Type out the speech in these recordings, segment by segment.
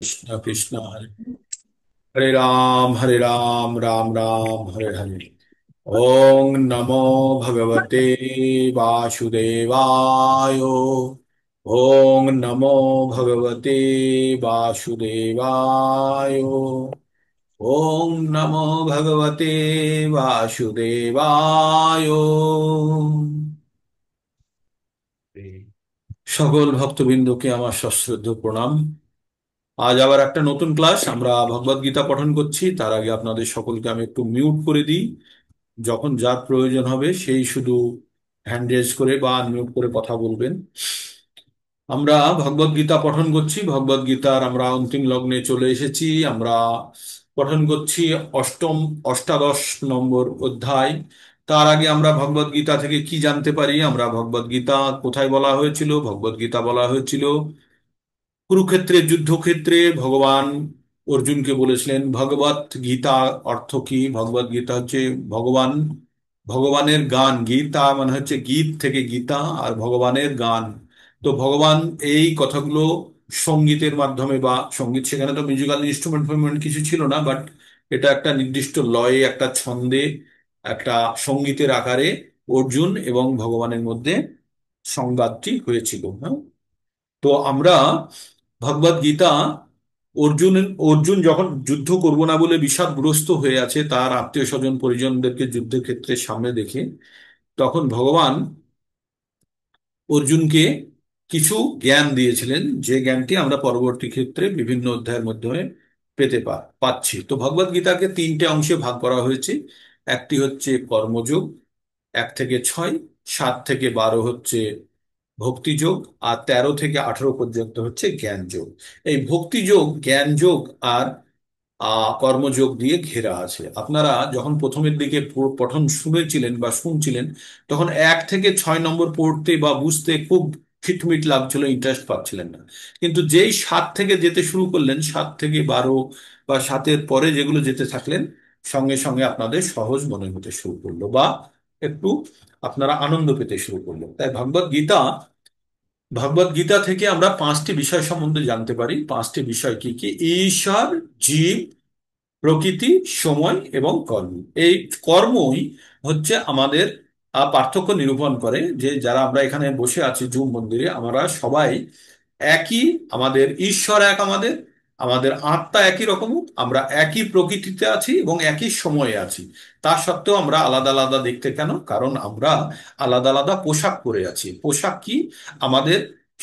कृष्ण कृष्ण हरे राम राम राम हरे हरे। ओम नमो भगवते वासुदेवाय। ओम नमो भगवते वासुदेवाय। ओम नमो भगवते वासुदेवाय। সকল ভক্তবৃন্দকে আমার সশ্রদ্ধ প্রণাম। আজ আবার একটা নতুন ক্লাস, আমরা ভগবদ গীতা পঠন করছি। তার আগে আপনাদের সকলকে আমি একটু মিউট করে দিই। যখন যার প্রয়োজন হবে সেই শুধু হ্যান্ড রেজ করে বা মিউট করে কথা বলবেন। আমরা ভগবদ গীতা পঠন করছি, ভগবদ গীতার আমরা অন্তিম লগ্নে চলে এসেছি। আমরা পঠন করছি অষ্টম অষ্টাদশ নম্বর অধ্যায়। তার আগে আমরা ভগবদ গীতা থেকে কি জানতে পারি? আমরা ভগবদ গীতা কোথায় বলা হয়েছিল? ভগবদ গীতা বলা হয়েছিল কুরুক্ষেত্রের যুদ্ধক্ষেত্রে। ভগবান অর্জুনকে বলেছিলেন ভগবত গীতা অর্থ কি। ভগবত গীতা হচ্ছে ভগবান, ভগবানের গান। গীতা মানে হচ্ছে গীত থেকে গীতা, আর ভগবানের গান। তো ভগবান এই কথাগুলো সঙ্গীতের মাধ্যমে, বা সঙ্গীত সেখানে তো মিউজিক্যাল ইনস্ট্রুমেন্ট ফিনস্ট্রুমেন্ট কিছু ছিল না, বাট এটা একটা নির্দিষ্ট লয়ে, একটা ছন্দে, একটা সঙ্গীতের আকারে অর্জুন এবং ভগবানের মধ্যে সংবাদটি হয়েছিল। হ্যাঁ, তো আমরা ভগবদ গীতা, অর্জুন অর্জুন যখন যুদ্ধ করব না বলে বিষাদগ্রস্ত হয়ে আছে, তার আত্মীয় স্বজন পরিজনদেরকে যুদ্ধের ক্ষেত্রে সামনে দেখে, তখন ভগবান অর্জুনকে কিছু জ্ঞান দিয়েছিলেন, যে জ্ঞানটি আমরা পরবর্তী ক্ষেত্রে বিভিন্ন অধ্যায়ের মাধ্যমে পাচ্ছি। তো ভগবদ গীতাকে তিনটে অংশে ভাগ করা হয়েছে। একটি হচ্ছে কর্মযোগ, 1 থেকে 6, 7 থেকে 12 হচ্ছে ভক্তিযোগ, আর 13 থেকে 18 পর্যন্ত হচ্ছে জ্ঞান যোগ। এই ভক্তিযোগ, জ্ঞান যোগ আর কর্মযোগ দিয়ে ঘেরা আছে। আপনারা যখন প্রথমের দিকে পঠন শুনেছিলেন বা শুনছিলেন, তখন 1 থেকে 6 নম্বর পড়তে বা বুঝতে খুব খিটমিট লাগছিল, ইন্টারেস্ট পাচ্ছিলেন না। কিন্তু যেই 7 থেকে যেতে শুরু করলেন, 7 থেকে 12 বা 7-এর পরে যেগুলো যেতে থাকলেন, সঙ্গে সঙ্গে আপনাদের সহজ মনে হতে শুরু করলো, বা একটু আপনারা আনন্দ পেতে শুরু করলেন। তাই ভগবদ গীতা থেকে আমরা 5টি বিষয় সম্বন্ধে জানতে পারি। 5টি বিষয় কি কি? ঈশ্বর, জীব, প্রকৃতি, সময় এবং কর্ম। এই কর্মই হচ্ছে আমাদের পার্থক্য নিরূপণ করে, যে যারা আমরা এখানে বসে আছি জুম মন্দিরে, আমরা সবাই একই। আমাদের ঈশ্বর এক, আমাদের আমাদের আত্মা একই রকম, আমরা একই প্রকৃতিতে আছি এবং একই সময়ে আছি। তা সত্ত্বেও আমরা আলাদা আলাদা দেখতে কেন? কারণ আমরা আলাদা আলাদা পোশাক পরে আছি। পোশাক কি? আমাদের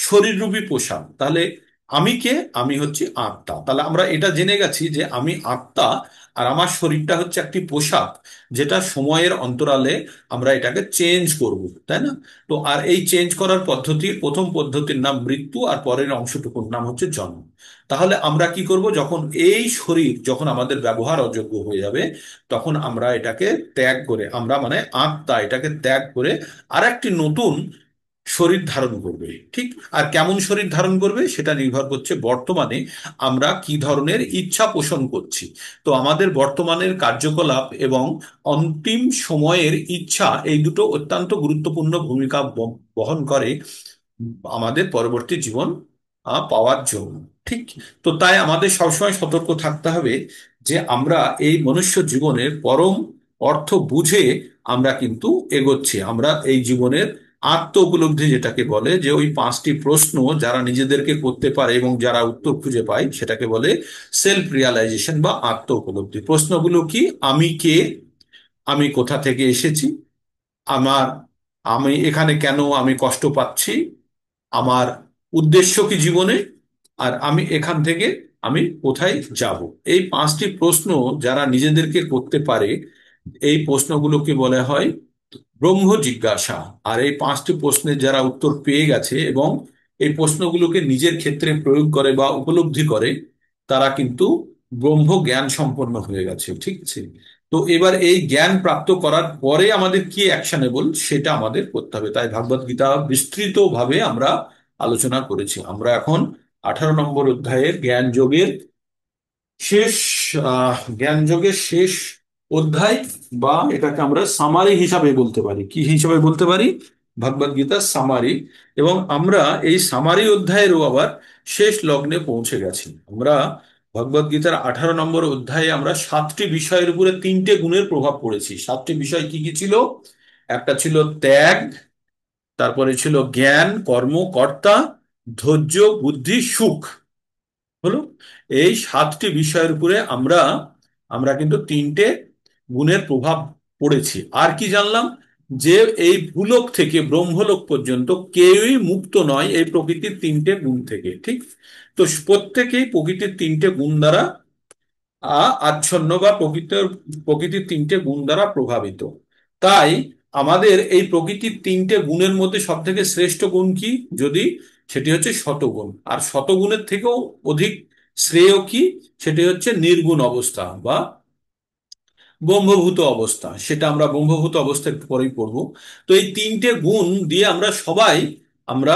শরীররূপী পোশাক। তাহলে আমি কে? আমি হচ্ছি আত্মা। তাহলে আমরা এটা জেনে গেছি যে আমি আত্মা, আর আমার শরীরটা হচ্ছে একটি পোশাক, যেটা সময়ের অন্তরালে আমরা এটাকে চেঞ্জ করব, তাই না? তো আর এই চেঞ্জ করার পদ্ধতির প্রথম পদ্ধতির নাম মৃত্যু, আর পরের অংশটুকুর নাম হচ্ছে জন্ম। তাহলে আমরা কি করব? যখন এই শরীর যখন আমাদের ব্যবহার অযোগ্য হয়ে যাবে, তখন আমরা এটাকে ত্যাগ করে, আমরা মানে আত্মা এটাকে ত্যাগ করে আরেকটি নতুন শরীর ধারণ করবে। ঠিক। আর কেমন শরীর ধারণ করবে সেটা নির্ভর করছে বর্তমানে আমরা কি ধরনের ইচ্ছা পোষণ করছি। তো আমাদের বর্তমানের কার্যকলাপ এবং অন্তিম সময়ের ইচ্ছা, এই দুটো অত্যন্ত গুরুত্বপূর্ণ ভূমিকা বহন করে আমাদের পরবর্তী জীবন পাওয়ার জন্য। ঠিক। তো তাই আমাদের সবসময় সতর্ক থাকতে হবে যে আমরা এই মনুষ্য জীবনের পরম অর্থ বুঝে আমরা কিন্তু এগোচ্ছি। আমরা এই জীবনের আত্ম উপলব্ধি, যেটাকে বলে যে ওই 5টি প্রশ্ন যারা নিজেদেরকে করতে পারে এবং যারা উত্তর খুঁজে পায়, সেটাকে বলে সেলফ রিয়ালাইজেশন বা আত্ম উপলব্ধি। প্রশ্নগুলো কি? আমি কে? আমি কোথা থেকে এসেছি? আমার আমি এখানে কেন আমি কষ্ট পাচ্ছি? আমার উদ্দেশ্য কি জীবনে? আর আমি এখান থেকে আমি কোথায় যাব? এই 5টি প্রশ্ন যারা নিজেদেরকে করতে পারে, এই প্রশ্নগুলোকে বলা হয় ব্রহ্ম জিজ্ঞাসা। আর এই 5টি প্রশ্নের যারা উত্তর পেয়ে গেছে এবং এই প্রশ্নগুলোকে নিজের ক্ষেত্রে প্রয়োগ করে বা উপলব্ধি করে, তারা কিন্তু ব্রহ্ম জ্ঞান সম্পন্ন হয়ে গেছে। ঠিক আছে। তো এবার এই জ্ঞান প্রাপ্ত করার পরে আমাদের কি অ্যাকশনেবল, সেটা আমাদের করতে হবে। তাই ভাগবত গীতা বিস্তৃতভাবে আমরা আলোচনা করেছি। আমরা এখন 18 নম্বর অধ্যায়ের জ্ঞান যোগের শেষ, জ্ঞান যোগের শেষ অধ্যায়, বা এটাকে আমরা সামারি হিসাবে বলতে পারি। কি হিসাবে বলতে পারি? ভগবদ গীতার সামারি। এবং আমরা এই সামারি অধ্যায়েরও আবার শেষ লগ্নে পৌঁছে গেছি। আমরা ভগবদ গীতার 18 নম্বর অধ্যায়ে আমরা 7টি বিষয়ের উপরে 3টে গুণের প্রভাব পড়েছি। 7টি বিষয় কি কি ছিল? একটা ছিল ত্যাগ, তারপরে ছিল জ্ঞান, কর্ম, কর্তা, ধৈর্য, বুদ্ধি, সুখ। হলো এই 7টি বিষয়ের উপরে আমরা আমরা কিন্তু 3টে গুণের প্রভাব পড়েছি। আর কি জানলাম? যে এই ভূলোক থেকে ব্রহ্মলোক পর্যন্ত কেউই মুক্ত নয় এই প্রকৃতির 3টে গুণ থেকে, ঠিক? তো প্রত্যেকেই প্রকৃতির 3টে গুণ দ্বারা আচ্ছন্ন বা প্রকৃতির 3টে গুণ দ্বারা প্রভাবিত। তাই আমাদের এই প্রকৃতির 3টে গুণের মধ্যে সব থেকে শ্রেষ্ঠ গুণ কি? যদি সেটি হচ্ছে শতগুণ। আর শতগুণের থেকেও অধিক শ্রেয় কি? সেটি হচ্ছে নির্গুণ অবস্থা বা ব্রহ্মভূত অবস্থা। সেটা আমরা ব্রহ্মভূত অবস্থা একটু পরেই পড়বো। তো এই 3টে গুণ দিয়ে আমরা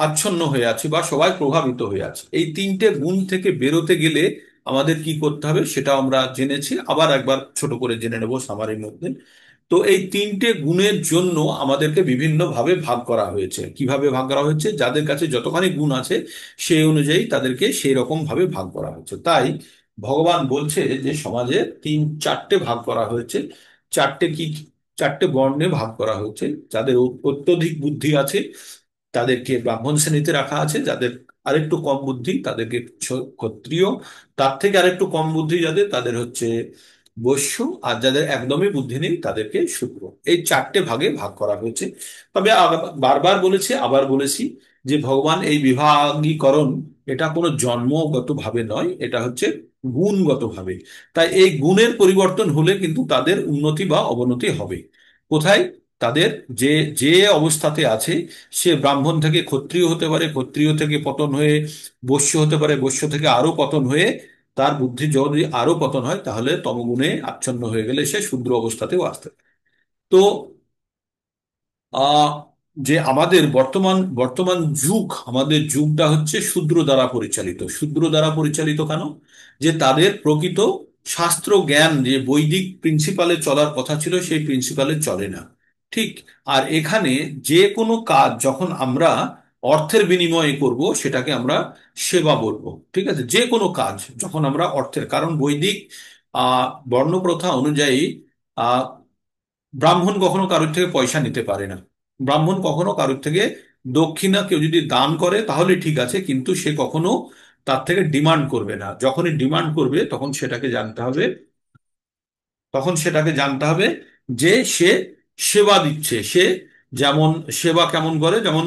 আচ্ছন্ন হয়ে আছি বা সবাই প্রভাবিত হয়ে আছি। এই 3টে গুণ থেকে বেরোতে গেলে আমাদের কি করতে হবে সেটা আমরা জেনেছি, আবার একবার ছোট করে জেনে নেবো সামারির মধ্যে। তো এই 3টে গুণের জন্য আমাদেরকে বিভিন্ন ভাবে ভাগ করা হয়েছে। কিভাবে ভাগ করা হয়েছে? যাদের কাছে যতখানি গুণ আছে সেই অনুযায়ী তাদেরকে সেই রকম ভাবে ভাগ করা হয়েছে। তাই ভগবান বলছে যে সমাজে 3-4টে ভাগ করা হয়েছে। চারটে কি? 4টে বর্ণে ভাগ করা হয়েছে। যাদের অত্যধিক বুদ্ধি আছে তাদেরকে ব্রাহ্মণ শ্রেণীতে রাখা আছে, যাদের আরেকটু কম বুদ্ধি তাদেরকে ক্ষত্রিয়, তার থেকে আরেকটু কম বুদ্ধি যাদের তাদের হচ্ছে বৈশ্য, আর যাদের একদমই বুদ্ধি নেই তাদেরকে শূদ্র। এই 4টে ভাগে ভাগ করা হয়েছে। তবে বারবার বলেছি, আবার বলেছি যে ভগবান এই বিভাগীকরণ এটা কোনো জন্মগত ভাবে নয়, এটা হচ্ছে গুণগত ভাবে। তাই এই গুণের পরিবর্তন হলে কিন্তু তাদের উন্নতি বা অবনতি হবে। কোথায়? তাদের যে যে অবস্থাতে আছে, সে ব্রাহ্মণ থেকে ক্ষত্রিয় হতে পারে, ক্ষত্রিয় থেকে পতন হয়ে বৈশ্য হতে পারে, বৈশ্য থেকে আরো পতন হয়ে তার বুদ্ধি যদি আরো পতন হয় তাহলে তমগুণে আচ্ছন্ন হয়ে গেলে সে শূদ্র অবস্থাতেও আসতে পারে। তো আহ যে আমাদের বর্তমান বর্তমান যুগ, আমাদের যুগটা হচ্ছে শূদ্র দ্বারা পরিচালিত। শূদ্র দ্বারা পরিচালিত কেন? যে তাদের প্রকৃত শাস্ত্র জ্ঞান, যে বৈদিক প্রিন্সিপালে চলার কথা ছিল সেই প্রিন্সিপালে চলে না, ঠিক? আর এখানে যে কোনো কাজ যখন আমরা অর্থের বিনিময়ে করব সেটাকে আমরা সেবা বলবো, ঠিক আছে? যে কোনো কাজ যখন আমরা অর্থের, কারণ বৈদিক বর্ণপ্রথা অনুযায়ী ব্রাহ্মণ কখনো কারোর থেকে পয়সা নিতে পারে না। ব্রাহ্মণ কখনো কারোর থেকে দক্ষিণা, কেউ যদি দান করে তাহলে ঠিক আছে, কিন্তু সে কখনো তার থেকে ডিমান্ড করবে না। যখনই ডিমান্ড করবে তখন সেটাকে জানতে হবে যে সে সেবা দিচ্ছে। সে যেমন সেবা কেমন করে, যেমন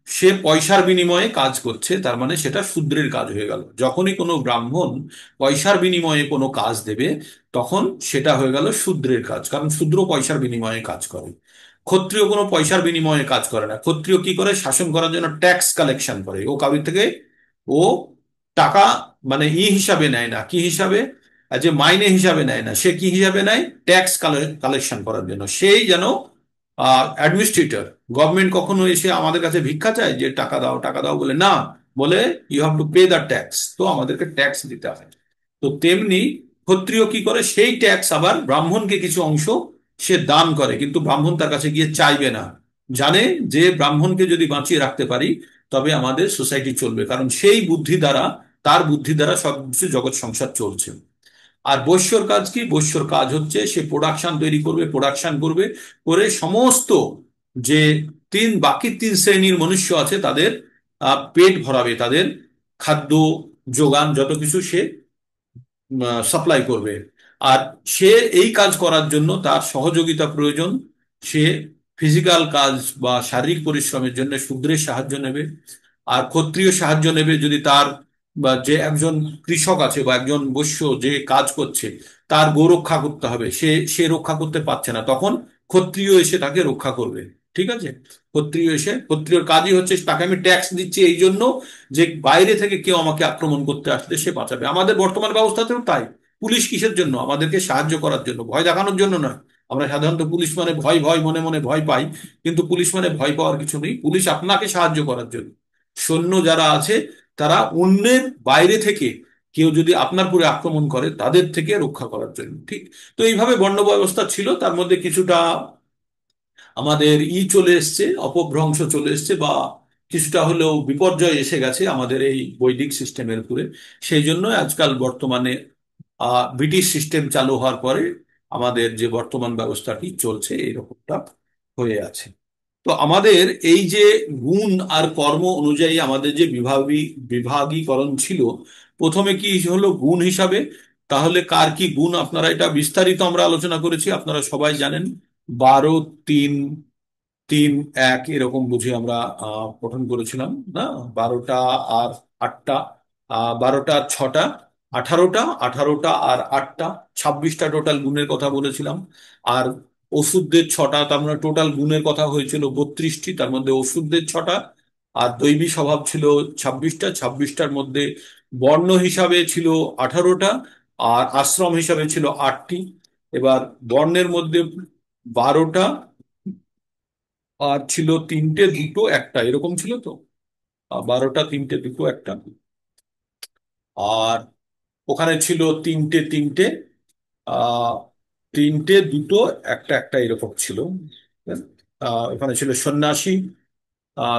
সে পয়সার বিনিময়ে কাজ করছে, তার মানে সেটা শূদ্রের কাজ হয়ে গেল। যখনই কোনো ব্রাহ্মণ পয়সার বিনিময়ে কোনো কাজ দেবে তখন সেটা হয়ে গেল শূদ্রের কাজ, কারণ শূদ্র পয়সার বিনিময়ে কাজ করে। ক্ষত্রিয় কোনো পয়সার বিনিময়ে কাজ করে না। ক্ষত্রিয় কি করে? শাসন করার জন্য ট্যাক্স কালেকশন করে। ও কারোর থেকে ও টাকা মানে হিসাবে নেয় না। কি হিসাবে? যে মাইনে হিসাবে নেয় না। সে কি হিসাবে নেয়? ট্যাক্স কালেকশন করার জন্য। সেই যেন অ্যাডমিনিস্ট্রেটর। গভর্নমেন্ট কখনো এসে আমাদের কাছে ভিক্ষা চায় যে টাকা দাও টাকা দাও বলে? না, বলে you have to pay the tax. তো আমাদেরকে ট্যাক্স দিতে হয়। তো তেমনি ক্ষত্রিয় কি করে? সেই ট্যাক্স আবার ব্রাহ্মণকে কিছু অংশ সে দান করে, কিন্তু ব্রাহ্মণ তার কাছে গিয়ে চাইবে না। জানে যে ব্রাহ্মণকে যদি বাঁচিয়ে রাখতে পারি তবে আমাদের সোসাইটি চলবে, কারণ সেই বুদ্ধি দ্বারা, তার বুদ্ধি দ্বারা সবকিছু জগৎ সংসার চলছে। আর বৈশ্যর কাজ কি? বৈশ্যর কাজ হচ্ছে সে প্রোডাকশন তৈরি করবে, প্রোডাকশন করবে, করে সমস্ত যে বাকি 3 শ্রেণীর মনুষ্য আছে তাদের পেট ভরাবে, তাদের খাদ্য যোগান যত কিছু সে সাপ্লাই করবে। আর সে এই কাজ করার জন্য তার সহযোগিতা প্রয়োজন। সে ফিজিক্যাল কাজ বা শারীরিক পরিশ্রমের জন্য শূদ্রের সাহায্য নেবে। আর ক্ষত্রিয় সাহায্য নেবে যদি তার, বা যে একজন কৃষক আছে বা একজন বৈশ্য যে কাজ করছে তার গো রক্ষা করতে হবে, সে সে রক্ষা করতে পারছে না, তখন ক্ষত্রিয় এসে তাকে রক্ষা করবে। ঠিক আছে? ক্ষত্রিয়র কাজই হচ্ছে তাকে আমি ট্যাক্স দিচ্ছি এই জন্য যে বাইরে থেকে কেউ আমাকে আক্রমণ করতে আসলে সে বাঁচাবে। আমাদের বর্তমান ব্যবস্থাতেও তাই। পুলিশ কিসের জন্য? আমাদেরকে সাহায্য করার জন্য, ভয় দেখানোর জন্য নয়। আমরা সাধারণত পুলিশ মানে ভয় ভয় মনে মনে ভয় পাই, কিন্তু পুলিশ মানে ভয় পাওয়ার কিছু নেই। পুলিশ আপনাকে সাহায্য করার জন্য। সৈন্য যারা আছে তারা অন্যের বাইরে থেকে কেউ যদি আপনার পুরে আক্রমণ করে তাদের থেকে রক্ষা করার জন্য, ঠিক? তো এইভাবে বর্ণ ব্যবস্থা ছিল, তার মধ্যে কিছুটা আমাদের চলে এসছে, অপভ্রংশ চলে এসছে, বা কিছুটা হলেও বিপর্যয় এসে গেছে আমাদের এই বৈদিক সিস্টেমের উপরে। সেই জন্য আজকাল বর্তমানে ব্রিটিশ সিস্টেম চালু হওয়ার পরে আমাদের যে বর্তমান ব্যবস্থাটি চলছে এইরকমটা হয়ে আছে। তো আমাদের এই যে গুণ আর কর্ম অনুযায়ী আমাদের যে বিভাগীকরণ ছিল, প্রথমে কি হলো গুণ হিসাবে। তাহলে কার কি গুণ, আপনারা এটা বিস্তারিত আমরা আলোচনা করেছি, আপনারা সবাই জানেন। 12, 3, 3, 1 এরকম বুঝে আমরা গঠন করেছিলাম না? 12টা আর 8টা, 12টা আর 6টা, 18টা, 18টা আর 8টা, 26টা টোটাল গুণের কথা বলেছিলাম। আর ওষুধদের 6টা, তার মানে টোটাল গুণের কথা হয়েছিল 32টি, তার মধ্যে ওষুধদের 6টা। আর দৈবী স্বভাব ছিল 26টা, 26টার মধ্যে বর্ণ হিসাবে ছিল 18টা, আর আশ্রম হিসাবে ছিল 8টি। এবার বর্ণের মধ্যে 12টা, আর ছিল 3টে, 2টো, 1টা, এরকম ছিল তো। 12টা, 3টে, 2টো, 1টা। আর ওখানে ছিল 3টে, 3টে, 3টে, 2টো, 1টা, 1টা, এরকম ছিল। ওখানে ছিল সন্ন্যাসী,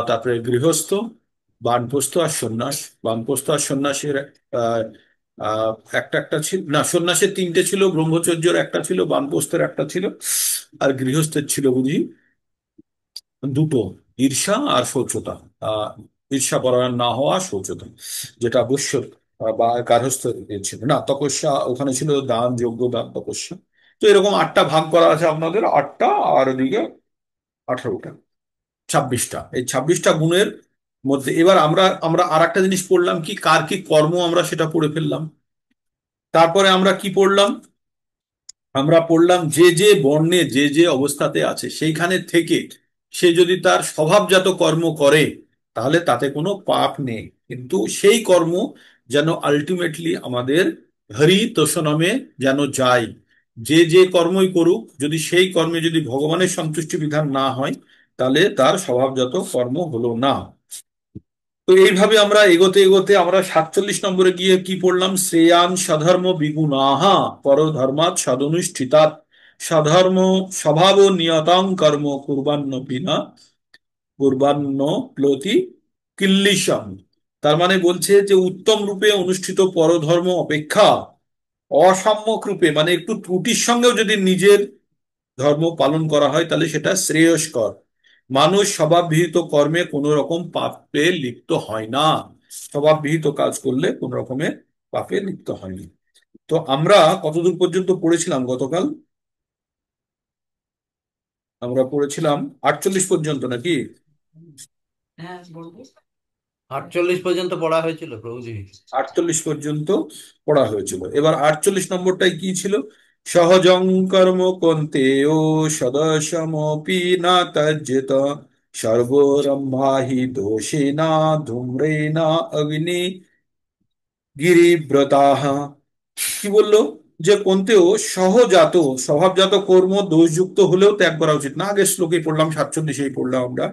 তারপরে গৃহস্থ, বানপ্রস্থ আর সন্ন্যাস। বানপ্রস্থ আর সন্ন্যাসীর আহ, আহ, একটা একটা ছিল না, সন্ন্যাসের 3টে ছিল, ব্রহ্মচর্যের 1টা ছিল, বানপ্রস্থের 1টা ছিল, আর গৃহস্থের ছিল বুঝি 2টো, ঈর্ষা আর শৌচতা। আহ ঈর্ষা পরায়ণ না হওয়া, শৌচতা, যেটা অবশ্য বা গার্হস্থ্য ছিল না, তপস্যা ওখানে ছিল, দান, যজ্ঞ, দান, তপস্যা। তো এরকম 8টা ভাগ করা আছে আপনাদের, 8টা আর ওদিকে 18টা, 26টা। এই 26টা গুণের মধ্যে এবার আমরা আমরা আর একটা জিনিস পড়লাম, কি কার কি কর্ম, আমরা সেটা পড়ে ফেললাম। তারপরে আমরা কি পড়লাম? আমরা পড়লাম যে যে বর্ণে যে যে অবস্থাতে আছে সেইখানে থেকে সে যদি তার স্বভাবজাত কর্ম করে তাহলে তাতে কোনো পাপ নেই, কিন্তু সেই কর্ম যেন আলটিমেটলি আমাদের হরি তোষণমে যেন যায়। যে যে কর্মই করুক, যদি সেই কর্মে যদি ভগবানের সন্তুষ্টি বিধান না হয় তাহলে তার স্বভাবজাত কর্ম হলো না। তো এইভাবে আমরা এগোতে এগোতে আমরা 47 নম্বরে গিয়ে কি পড়লাম? শ্রেয়ান স্বধর্ম বিগুণাহা পরধর্মাৎ সদনুষ্ঠিতাৎ স্বধর্ম স্বভাব নিয়তং কর্ম কুর্বান্ন বিনা কুর্বান্ন প্লতি কিল্লিশম। তার মানে বলছে যে উত্তম রূপে অনুষ্ঠিত পরধর্ম অপেক্ষা অসাম্যক রূপে, মানে একটু ত্রুটির সঙ্গেও যদি নিজের ধর্ম পালন করা হয় তাহলে সেটা শ্রেয়স্কর। মানুষ স্বভাববিহিত কর্মে কোনো রকম পাপে লিপ্ত হয় না। স্বভাববিহিত কাজ করলে কোনো রকমের পাপে লিপ্ত হয়নি। তো আমরা কতদূর পর্যন্ত পড়েছিলাম গতকাল? আমরা পড়েছিলাম 48 পর্যন্ত নাকি? 48 পর্যন্ত পড়া হয়েছিল প্রভুজি। 48 পর্যন্ত পড়া হয়েছিল। এবার 48 নম্বরটাই কি ছিল? সহজং কর্ম কন্তেয় সদসমপি না তজ্জেত সর্বরম্ভা হি দোষেনা ধূম্রেনা অগ্নি গিরিব্রতাহ। কি বললো? যে কোনতেও সহজাত স্বভাবজাত কর্ম দোষযুক্ত হলেও ত্যাগ করা উচিত না। আগের শ্লোকে পড়লাম, 47-এই পড়লাম আমরা,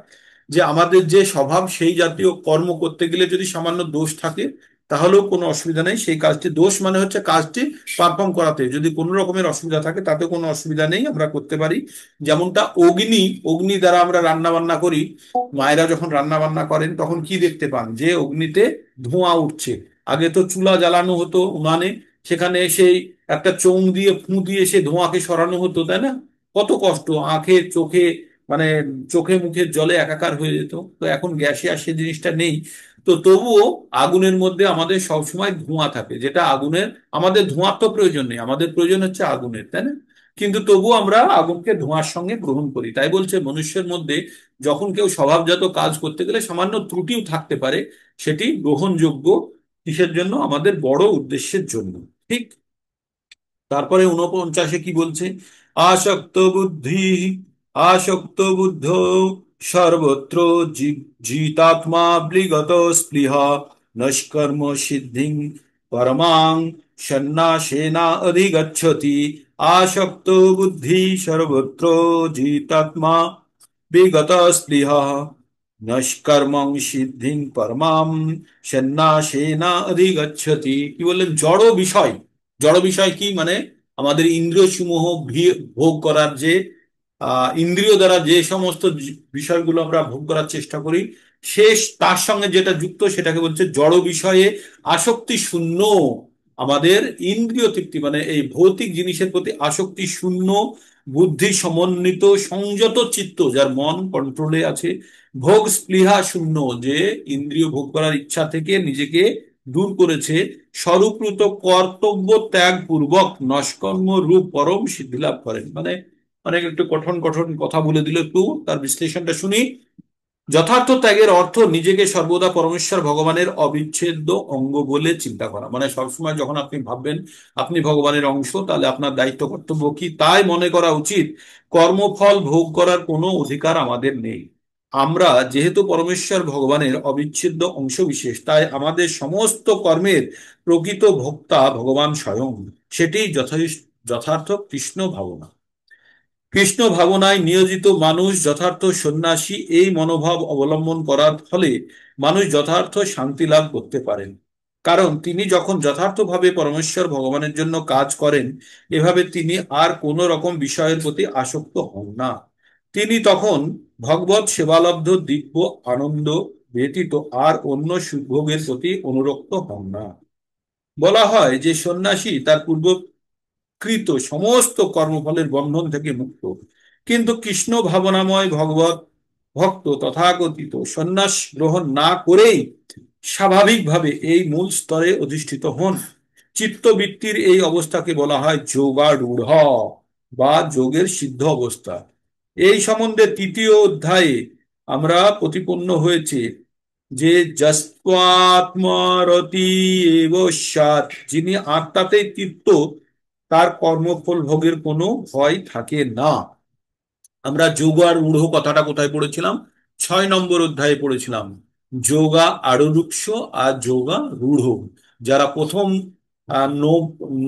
যে আমাদের যে স্বভাব সেই জাতীয় কর্ম করতে গেলে যদি সামান্য দোষ থাকে তাহলেও কোনো অসুবিধা নেই। সেই কাজটি, দোষ মানে হচ্ছে কাজটি পারফর্ম করাতে যদি কোনো রকমের অসুবিধা থাকে তাতে কোনো অসুবিধা নেই, আমরা করতে পারি। যেমনটা অগ্নি, অগ্নি দ্বারা আমরা রান্না বান্না করি। মায়েরা যখন রান্না বান্না করেন তখন কি দেখতে পান? যে অগ্নিতে ধোঁয়া উঠছে। আগে তো চুলা জ্বালানো হতো উনানে, সেখানে সেই একটা চোং দিয়ে ফু দিয়ে সে ধোঁয়াকে সরানো হতো, তাই না? কত কষ্ট, আঁখে চোখে, মানে চোখে মুখের জলে একাকার হয়ে যেত। তো এখন গ্যাসে আর সে জিনিসটা নেই। তো তবুও আগুনের মধ্যে আমাদের সবসময় ধোঁয়া থাকে, যেটা আগুনের, আমাদের ধোঁয়ার তো প্রয়োজন নেই, আমাদের প্রয়োজন হচ্ছে আগুনের, তাই না? কিন্তু তবুও আমরা আগুনকে ধোঁয়ার সঙ্গে গ্রহণ করি। তাই বলছে মনুষ্যের মধ্যে যখন কেউ স্বভাবজাত কাজ করতে গেলে সামান্য ত্রুটিও থাকতে পারে, সেটি গ্রহণযোগ্য। কিসের জন্য? আমাদের বড় উদ্দেশ্যের জন্য। ঠিক। তারপরে 49-এ কি বলছে? আসক্ত বুদ্ধি, আসক্ত বুদ্ধ সর্বত্র জিতাত্মা বিগত স্পৃহা নষ্কর্ম সিদ্ধিং পরমাং সন্ন্যাসেনা অধিগচ্ছতি। আসক্ত বুদ্ধি সর্বত্র জিতাত্মা বিগত স্পৃহা নষ্কর্মং সিদ্ধিং পরমাম সন্ন্যাসেনা অধিগচ্ছতি। কি বললেন? জড় বিষয়। জড় বিষয় কি মানে? আমাদের ইন্দ্রিয় সমূহ ভোগ করার যে ইন্দ্রিয় দ্বারা যে সমস্ত বিষয়গুলো আমরা ভোগ করার চেষ্টা করি, শেষ তার সঙ্গে যেটা যুক্ত সেটাকে বলছে জড় বিষয়ে আসক্তি শূন্য। আমাদের ইন্দ্রিয় তৃপ্তি মানে এই ভৌতিক জিনিসের প্রতি আসক্তি শূন্য, বুদ্ধি সমন্বিত সংযত চিত্ত, যার মন কন্ট্রোলে আছে, ভোগ স্পৃহা শূন্য, যে ইন্দ্রিয় ভোগ করার ইচ্ছা থেকে নিজেকে দূর করেছে, স্বরূপত কর্তব্য ত্যাগ পূর্বক নস্কর্ম রূপ পরম সিদ্ধি লাভ করেন। মানে অনেক একটু কঠোর কঠোর কথা বলে দিল, একটু তার বিশ্লেষণটা শুনি। যথার্থ ত্যাগের অর্থ নিজেকে সর্বদা পরমেশ্বর ভগবানের অবিচ্ছেদ্য অঙ্গ বলে চিন্তা করা। মানে সবসময় যখন আপনি ভাববেন আপনি ভগবানের অংশ, তাহলে আপনার দায়িত্ব কর্তব্য কি তাই মনে করা উচিত। কর্মফল ভোগ করার কোনো অধিকার আমাদের নেই। আমরা যেহেতু পরমেশ্বর ভগবানের অবিচ্ছেদ্য অংশ বিশেষ, তাই আমাদের সমস্ত কর্মের প্রকৃত ভোক্তা ভগবান স্বয়ং। সেটি যথার্থ কৃষ্ণ ভাবনা। কৃষ্ণ ভাবনায় নিয়োজিত মানুষ যথার্থ সন্ন্যাসী। এই মনোভাব অবলম্বন করার ফলে মানুষ যথার্থ শান্তি লাভ করতে পারেন। কারণ তিনি যখন যথার্থভাবে পরমেশ্বর ভগবানের জন্য কাজ করেন, এভাবে তিনি আর কোনো রকম বিষয়ের প্রতি আসক্ত হন না। তিনি তখন ভগবত সেবালব্ধ দিব্য আনন্দ ব্যতীত আর অন্য সুখভোগের প্রতি অনুরক্ত হন না। বলা হয় যে সন্ন্যাসী তার কৃত সমস্ত কর্মফলের বন্ধন থেকে মুক্ত। কিন্তু কৃষ্ণ ভাবনাময় ভগবত ভক্ত তথাকথিত সন্ন্যাস গ্রহণ না করেই স্বাভাবিকভাবে এই মূল স্তরে অধিষ্ঠিত হন। চিত্তবৃত্তির এই অবস্থাকে বলা হয় যোগারূঢ় বা যোগের সিদ্ধ অবস্থা। এই সম্বন্ধে তৃতীয় অধ্যায়ে আমরা প্রতিপন্ন হয়েছে যে যস্ত্বাত্মরতি এব স্যাৎ, যিনি আত্মাতেই তৃপ্ত, তার কর্মফল ভোগের কোনো ভয় থাকে না। আমরা যোগ আর রূঢ় কথাটা কোথায় পড়েছিলাম? 6 নম্বর অধ্যায়ে পড়েছিলাম। যোগা আরুরুক্ষ আর যোগা রূঢ়। যারা প্রথম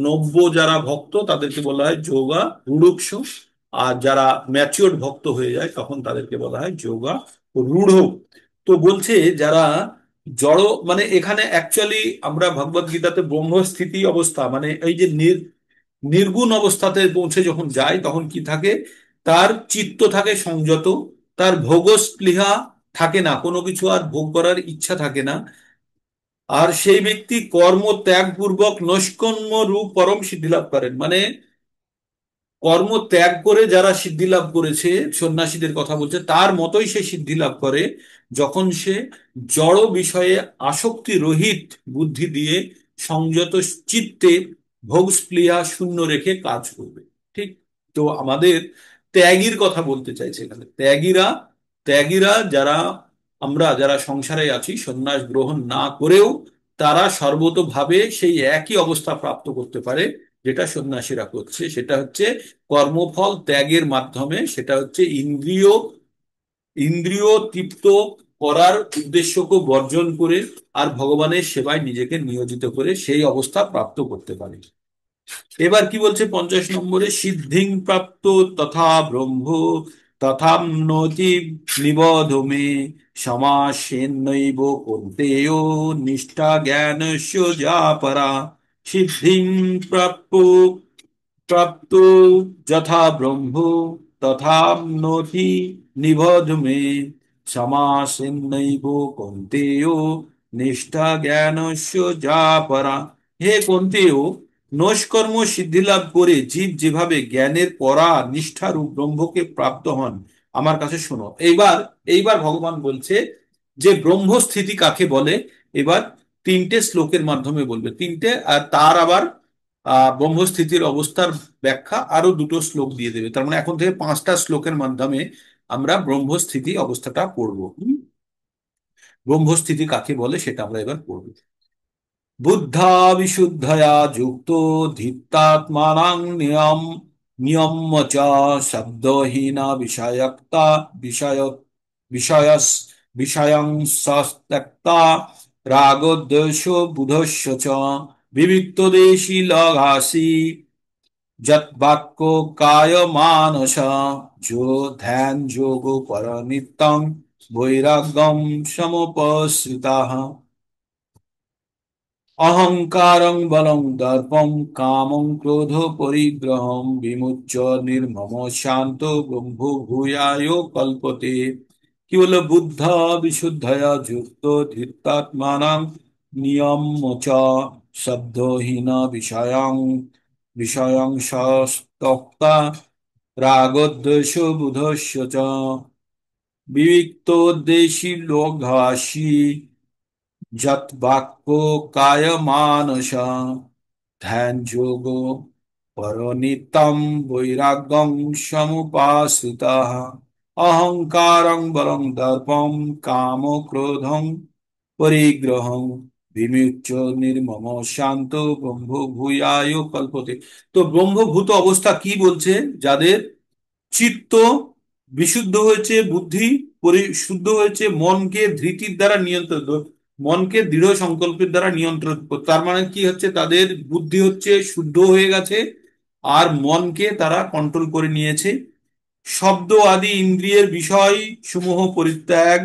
নব্য যারা ভক্ত তাদেরকে বলা হয় যোগা রূঢ়, আর যারা ম্যাচিওর ভক্ত হয়ে যায় তখন তাদেরকে বলা হয় যোগা রূঢ়। তো বলছে যারা জড়, মানে এখানে অ্যাকচুয়ালি আমরা ভগবদ গীতাতে ব্রহ্মস্থিতি অবস্থা, মানে এই যে নির্গুণ অবস্থাতে পৌঁছে যখন যায় তখন কি থাকে, তার চিত্ত থাকে সংযত, তার ভোগস্পৃহা থাকে না, কোনো কিছু আর ভোগ করার ইচ্ছা থাকে না। আর সেই ব্যক্তি কর্ম ত্যাগ পূর্বক নৈষ্কর্ম্য রূপ পরম সিদ্ধি লাভ করেন। মানে কর্ম ত্যাগ করে যারা সিদ্ধি লাভ করেছে, সন্ন্যাসীদের কথা বলছে, তার মতোই সে সিদ্ধি লাভ করে যখন সে জড় বিষয়ে আসক্তি রহিত বুদ্ধি দিয়ে সংযত চিত্তে ভোগস্পৃহা শূন্য রেখে কাজ করবে। ঠিক। তো আমাদের ত্যাগীর কথা বলতে চাইছে এখানে। ত্যাগীরা, ত্যাগীরা যারা, আমরা যারা সংসারে আছি সন্ন্যাস গ্রহণ না করেও তারা সর্বতোভাবে সেই একই অবস্থা প্রাপ্ত করতে পারে যেটা সন্ন্যাসীরা করছে। সেটা হচ্ছে কর্মফল ত্যাগের মাধ্যমে, সেটা হচ্ছে ইন্দ্রিয় ইন্দ্রিয় তৃপ্ত করার উদ্দেশ্যকে বর্জন করে আর ভগবানের সেবায় নিজেকে নিয়োজিত করে সেই অবস্থা প্রাপ্ত করতে পারে। এবার কি বলছে 50 নম্বরে, সিদ্ধিং প্রাপ্ত তথা ব্রহ্ম তথাম্নতি নিবধ মে সমাসেনৈব কৌন্তেয় নিষ্ঠা জ্ঞানস্য যা পরা। সিদ্ধিং প্রাপ্য প্রাপ্ত যথা ব্রহ্ম তথাপ্নোতি নিবধ মে সমাসেনৈব কৌন্তেয় নিষ্ঠা জ্ঞানস্য যা পরা। হে কৌন্তেয়, নৈষ্কর্ম সিদ্ধিলাভ করে জীব যেভাবে জ্ঞানের পরা নিষ্ঠারূপ ব্রহ্মকে প্রাপ্ত হন, আমার কাছে শোনো। এইবার এইবার ভগবান বলছে যে ব্রহ্মস্থিতি কাকে বলে। এবার 3টে শ্লোকের মাধ্যমে বলবে, 3টে, আর তার আবার ব্রহ্মস্থিতির অবস্থার ব্যাখ্যা আরো 2টো শ্লোক দিয়ে দেবে। তার মানে এখন থেকে 5টা শ্লোকের মাধ্যমে আমরা ব্রহ্মস্থিতি অবস্থাটা পড়বো। ব্রহ্মস্থিতি কাকে বলে সেটা আমরা এবার পড়বো। বুদ্ধা বিশুদ্ধয়া যুক্তো ধীপ্তাত্মানাং নিয়ম্য চ শব্দহীনা বিষয়ক্তা বিষয় বিষয়স বিষয়ং সত্যক্তা রাগদ্বেষ বুধস্য চ বিবিক্ত দেশি লঘাসি যৎবাক্য কায় মানস যো ধ্যান যোগ পর নিত্যং বৈরাগ্যম সমুপসৃতাঃ। অহংকারং বলং দর্পং কামং ক্রোধ পরিগ্রহম বিমুচ্য নির্মম শান্ত ব্রহ্ম ভূয়ায় কল্পতে। কি বললো? বুদ্ধ বিশুদ্ধয়া যুক্ত ধৃতাত্মানাং নিয়ম চ শব্দহীন বিষয়ং বিষয়ং সস্তক্তা রাগদ্বেষ বুধস্য চ বিবিক্তোদ্দেশী লোকহাসি যত বাক্য কায় মানস ধ্যান যোগ পরনিতম বৈরাগ্যং সমুপাসিতঃ অহংকারং বলং দর্পং কাম ক্রোধং পরিগ্রহং বিমুচ্য নির্মম শান্ত ব্রহ্ম ভূয়ায় কল্পতে। তো ব্রহ্মভূত অবস্থা কি বলছে? যাদের চিত্ত বিশুদ্ধ হয়েছে, বুদ্ধি পরিশুদ্ধ হয়েছে, মনকে ধৃতির দ্বারা নিয়ন্ত্রিত, মনকে দৃঢ় সংকল্পের দ্বারা নিয়ন্ত্রণ তার মানে কি হচ্ছে? তাদের বুদ্ধি হচ্ছে শুদ্ধ হয়ে গেছে, আর মনকে তারা কন্ট্রোল করে নিয়েছে। শব্দ আদি ইন্দ্রিয়ের বিষয় সমূহ পরিত্যাগ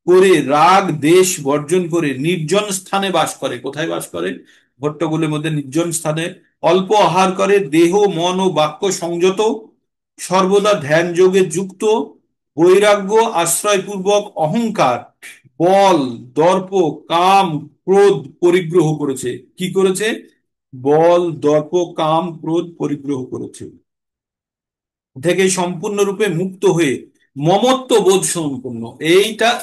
করে রাগ দেশ বর্জন করে নির্জন স্থানে বাস করে। কোথায় বাস করে? ভট্টগুলির মধ্যে নির্জন স্থানে। অল্প আহার করে, দেহ মন ও বাক্য সংযত, সর্বদা ধ্যান যোগে যুক্ত, বৈরাগ্য আশ্রয়পূর্বক অহংকার, বল, দর্প, কাম, ক্রোধ পরিগ্রহ করেছে। কি করেছে? বল, দর্প, কাম, ক্রোধ পরিগ্রহ করেছে থেকে সম্পূর্ণরূপে মুক্ত হয়ে মমত্ব বোধ সম্পূর্ণ।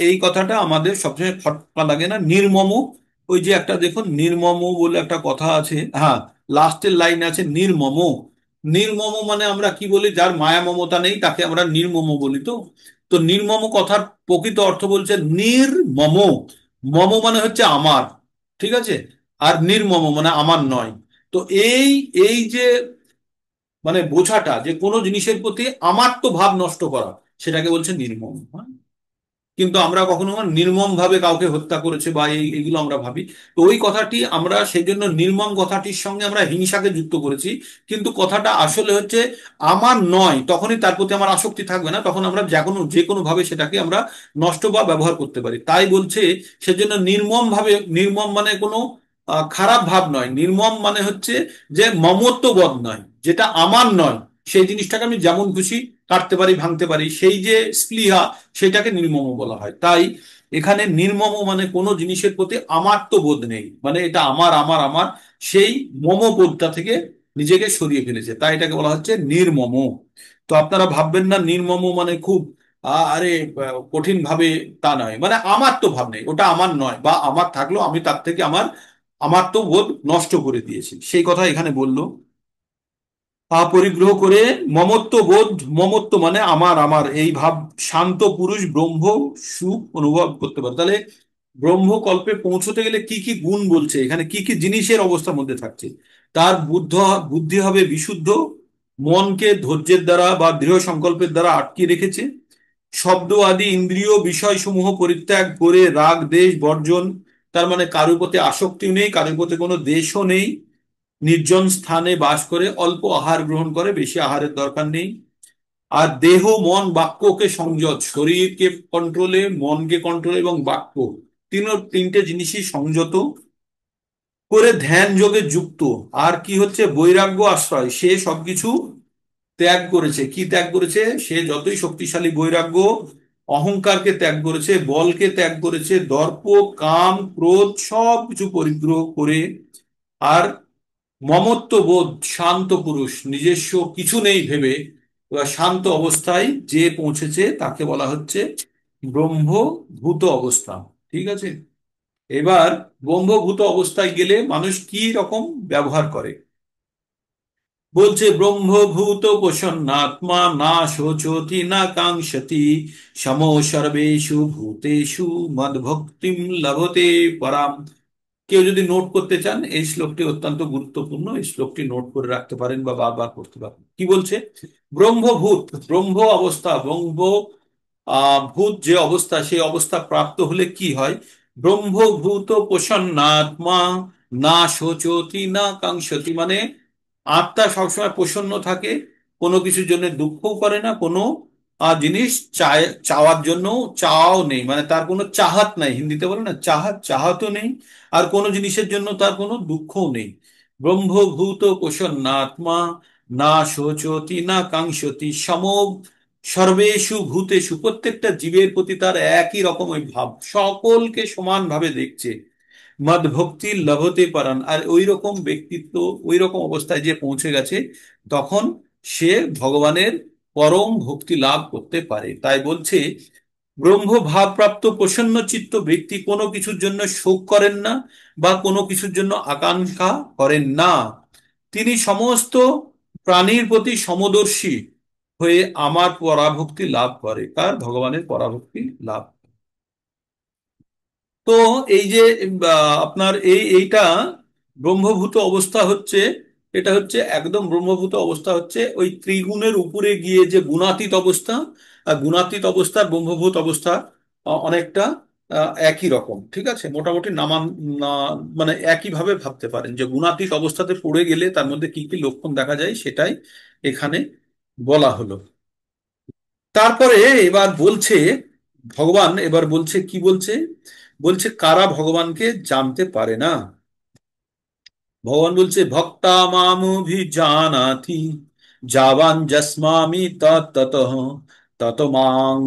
এই কথাটা আমাদের সবসময় খটকা লাগে না? নির্মম। ওই যে একটা দেখুন, নির্মম বলে একটা কথা আছে, হ্যাঁ, লাস্টের লাইন আছে নির্মম। নির্মম মানে আমরা কি বলি? যার মায়া মমতা নেই তাকে আমরা নির্মম বলি। তো তো নির্মম কথার প্রকৃত অর্থ বলছে নির্মম। মম মানে হচ্ছে আমার, ঠিক আছে? আর নির্মম মানে আমার নয়। তো এই এই যে মানে বোঝাটা, যে কোনো জিনিসের প্রতি আমার তো ভাব নষ্ট করা, সেটাকে বলছে নির্মম। হ্যাঁ? কিন্তু আমরা কখনো নির্মম ভাবে কাউকে হত্যা করেছে বা এইগুলো আমরা ভাবি। তো ওই কথাটি আমরা সেই জন্য নির্মম কথাটির সঙ্গে আমরা হিংসাকে যুক্ত করেছি। কিন্তু কথাটা আসলে হচ্ছে আমার নয়, তখনই তার প্রতি আমার আসক্তি থাকবে না, তখন আমরা যে কোনো ভাবে সেটাকে আমরা নষ্ট বা ব্যবহার করতে পারি। তাই বলছে সেজন্য নির্মম ভাবে, নির্মম মানে কোনো খারাপ ভাব নয়। নির্মম মানে হচ্ছে যে মমত্ববোধ নয়, যেটা আমার নয় সেই জিনিসটাকে আমি যেমন খুশি কাটতে পারি, ভাঙতে পারি, সেই যে স্পৃহা, সেটাকে নির্মম বলা হয়। তাই এখানে নির্মম মানে কোনো জিনিসের প্রতি আমার তো বোধ নেই, মানে এটা আমার আমার আমার, সেই মমবোধটা থেকে নিজেকে সরিয়ে ফেলেছে, তাই এটাকে বলা হচ্ছে নির্মম। তো আপনারা ভাববেন না নির্মম মানে খুব আরে কঠিন ভাবে, তা নয়। মানে আমার তো ভাব নেই, ওটা আমার নয়, বা আমার থাকলেও আমি তার থেকে আমার তো বোধ নষ্ট করে দিয়েছি, সেই কথা এখানে বললো। পরিগ্রহ করে মমত্ব বোধ, মমত্ব মানে আমার আমার এই ভাব, শান্ত পুরুষ ব্রহ্ম সুখ অনুভব করতে পারে। তাহলে ব্রহ্মকল্পে পৌঁছতে গেলে কি কি গুণ বলছে এখানে, কি কি জিনিসের অবস্থার মধ্যে থাকছে? তার বুদ্ধি হবে বিশুদ্ধ, মনকে ধৈর্যের দ্বারা বা দৃঢ় সংকল্পের দ্বারা আটকে রেখেছে, শব্দ আদি ইন্দ্রিয় বিষয়সমূহ পরিত্যাগ করে রাগ দেশ বর্জন, তার মানে কারোর প্রতি আসক্তিও নেই, কারোর প্রতি কোনো দেশও নেই, নির্জন স্থানে বাস করে, অল্প আহার গ্রহণ করে, বেশি আহারের দরকার নেই। আর দেহ মন বাক্যকে সংযত, শরীরকে কন্ট্রোলে, মনকে কন্ট্রোলে এবং বাক্য, তিনটে জিনিসই সংযত করে ধ্যান যোগে যুক্ত। আর কি হচ্ছে? বৈরাগ্য আশ্রয়, সে সবকিছু ত্যাগ করেছে। কি ত্যাগ করেছে? সে যতই শক্তিশালী বৈরাগ্য, অহংকারকে ত্যাগ করেছে, বলকে ত্যাগ করেছে, দর্প, কাম, ক্রোধ সব কিছু পরিগ্রহ করে, আর মমত্ব বোধ, শান্ত পুরুষ, নিজস্ব কিছু নেই ভেবে বা শান্ত অবস্থায় যে পৌঁছেছে তাকে বলা হচ্ছে ব্রহ্মভূত অবস্থা। ঠিক আছে? এবার ব্রহ্মভূত অবস্থায় গেলে মানুষ কি রকম ব্যবহার করে বলছে। ব্রহ্মভূত প্রসন্নাত্মা না শোচতি না কাঙ্ক্ষতি সমো সর্বেষু ভূতেষু মদ্ভক্তিম লভতে পরাম। কেউ যদি নোট করতে চান, এই শ্লোকটি অত্যন্ত গুরুত্বপূর্ণ, এই শ্লোকটি নোট করে রাখতে পারেন বা বারবার পড়তে পারেন। কি বলছে? ব্রহ্মভূত, ব্রহ্ম অবস্থা, ভূত যে অবস্থা, সেই অবস্থা প্রাপ্ত হলে কি হয়? ব্রহ্মভূত প্রসন্নাত্মা না শোচতি না কাঙ্ক্ষতি, মানে আত্মা সবসময় প্রসন্ন থাকে, কোনো কিছুর জন্য দুঃখও করে না, কোনো জিনিস চায়, চাওয়ার জন্য চাওয়াও নেই, মানে তার কোনো চাহাত নাই, হিন্দিতে বলে না চাহাত, চাহাতও নেই, আর কোনো জিনিসের জন্য তার কোনো দুঃখও নেই। ব্রহ্মভূত কোশন্নাত্মা না শোচতি না কাঙ্ক্ষতি সম সর্বেষু ভূতেষু, প্রত্যেকটা জীবের প্রতি তার একই রকম ওই ভাব, সকলকে সমানভাবে দেখছে। মদ ভক্তি লভতে পারান, আর ওই রকম ব্যক্তিত্ব, ওই রকম অবস্থায় যে পৌঁছে গেছে, তখন সে ভগবানের পরম ভক্তি লাভ করতে পারে। তাই বলছে ব্রহ্ম ভাবপ্রাপ্ত প্রসন্ন চিত্ত ব্যক্তি কোনো কিছুর জন্য শোক করেন না বা কোনো কিছুর জন্য আকাঙ্ক্ষা করেন না। তিনি সমস্ত প্রাণীর প্রতি সমদর্শী হয়ে আমার পরাভক্তি লাভ করে, কার? ভগবানের পরাভক্তি লাভ। তো এই যে আপনার এইটা ব্রহ্মভূত অবস্থা হচ্ছে, এটা হচ্ছে একদম ব্রহ্মভূত অবস্থা হচ্ছে ওই ত্রিগুণের উপরে গিয়ে যে গুণাতীত অবস্থা। আর গুণাতীত অবস্থার ব্রহ্মভূত অবস্থা অনেকটা একই রকম, ঠিক আছে, মোটামুটি নামান মানে একইভাবে ভাবতে পারেন যে গুণাতীত অবস্থাতে পড়ে গেলে তার মধ্যে কি কি লক্ষণ দেখা যায়, সেটাই এখানে বলা হলো। তারপরে এবার বলছে, ভগবান এবার বলছে, কি বলছে? বলছে কারা ভগবানকে জানতে পারে না। ভগবান বলছে ভক্তা মামুভিজানাতি যাবান যস্মামি তত্ততঃ তত মাং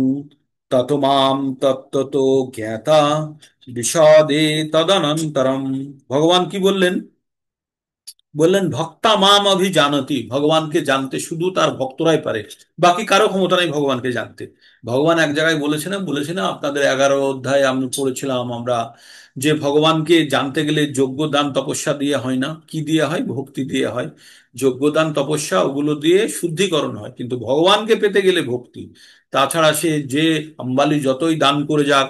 তত মাম তত্ততো জ্ঞাতা বিশদে তদনন্তরম। ভগবান কি বললেন? বললেন ভক্তা মাম অভিজানতি, ভগবানকে জানতে শুধু তার ভক্তরাই পারে, বাকি কারো ক্ষমতা নেই ভগবানকে জানতে। ভগবান এক জায়গায় বলেছেন আপনাদের 11 অধ্যায়ে আমি পড়েছিলাম আমরা, যে ভগবানকে জানতে গেলে যজ্ঞ দান তপস্যা দিয়ে হয় না, কি দিয়ে হয়? ভক্তি দিয়ে হয়। যজ্ঞ দান তপস্যা ওগুলো দিয়ে শুদ্ধিকরণ হয়, কিন্তু ভগবানকে পেতে গেলে ভক্তি। তাছাড়া সে যে আম্বালি যতই দান করে যাক,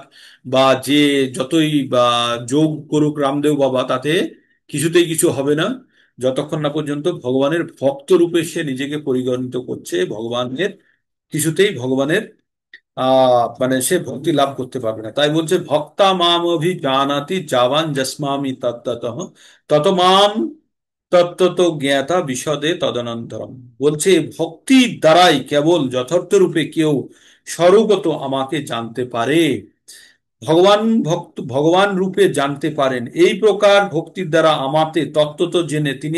বা যে যতই বা যোগ করুক রামদেব বাবা, তাতে কিছুতেই কিছু হবে না, যতক্ষণ না পর্যন্ত ভগবানের ভক্ত রূপে সে নিজেকে পরিগণিত করছে। ভগবানের কিছুতেই ভগবানের মানে সে ভক্তি লাভ করতে পারবে না। তাই বলছে ভক্তা মাম অভিজানাতি যাবান যস্মামি তত্ত্বতঃ তত মাম তত্ত্বত জ্ঞাতা বিশদে তদনন্তরম। বলছে ভক্তির দ্বারাই কেবল যথার্থ রূপে কেউ স্বরূপত আমাকে জানতে পারে, ভগবান ভক্ত ভগবান রূপে জানতে পারেন। এই প্রকার ভক্তির দ্বারা আমাতে তত্ত্বত জেনে তিনি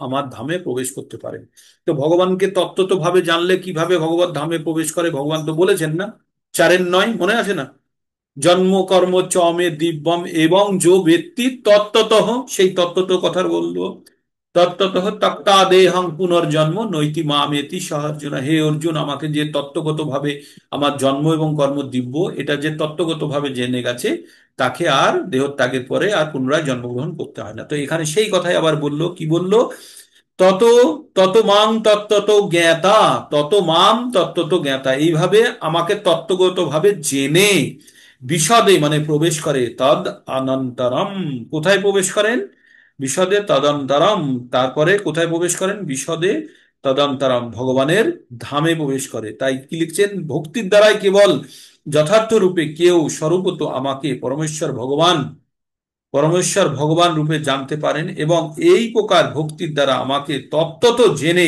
আমার ধামে প্রবেশ করতে পারেন। তো ভগবানকে তত্ত্বত ভাবে জানলে কিভাবে ভগবত ধামে প্রবেশ করে? ভগবান তো বলেছেন না, 4-9 মনে আছে না? জন্ম কর্ম চ মে দিব্যম এবং যো ব্যক্তি তত্ত্বতঃ, সেই তত্ত্বত কথা বললো, তত্ত্বতঃ তক্তা দেহং পুনর্জন্ম নৈতি মামেতি সহ অর্জুন। হে অর্জুন, আমাকে যে তত্ত্বগত ভাবে আমার জন্ম এবং কর্ম দিব্য, এটা যে তত্ত্বগত ভাবে জেনে গেছে, তাকে আর দেহত্যাগের পরে আর পুনরায় জন্মগ্রহণ করতে হয় না। তো এখানে সেই কথাই আবার বললো, কি বললো? তত তত মাং তত্ত্বত জ্ঞাতা, তত মাম তত্ত্বত জ্ঞাতা, এইভাবে আমাকে তত্ত্বগত ভাবে জেনে বিশদে মানে প্রবেশ করে, তদ অনন্তরম, কোথায় প্রবেশ করেন? বিশদে তদন্তরম। তারপরে কোথায় প্রবেশ করেন? বিশদে তদন্তরম, ভগবানের ধামে প্রবেশ করে। তাই কি লিখছেন? ভক্তির দ্বারাই কেবল যথার্থ রূপে কেউ স্বরূপত আমাকে পরমেশ্বর ভগবান রূপে জানতে পারেন, এবং এই প্রকার ভক্তির দ্বারা আমাকে তত্ত্বত জেনে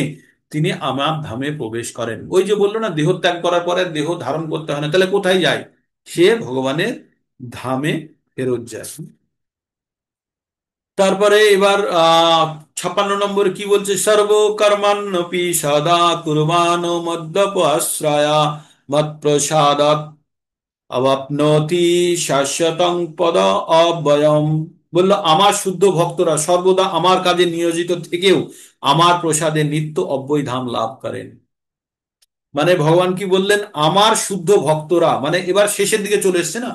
তিনি আমার ধামে প্রবেশ করেন। ওই যে বললো না, দেহ ত্যাগ করার পরে দেহ ধারণ করতে হয় না, তাহলে কোথায় যায়? সে ভগবানের ধামে ফেরত যায়। তারপরে এবার 56 নম্বরে কি বলছে? সর্বকর্মান্নপি সদা কুর্বাণ মদ্যপ আশ্রয়া মৎপ্রসাদাৎ অবাপ্নোতি শাশ্বতং পদ অব্যয়ম। বললো আমার শুদ্ধ ভক্তরা সর্বদা আমার কাজে নিয়োজিত থেকেও আমার প্রসাদে নিত্য অব্যয় ধাম লাভ করেন। মানে ভগবান কি বললেন? আমার শুদ্ধ ভক্তরা, মানে এবার শেষের দিকে চলে এসছে না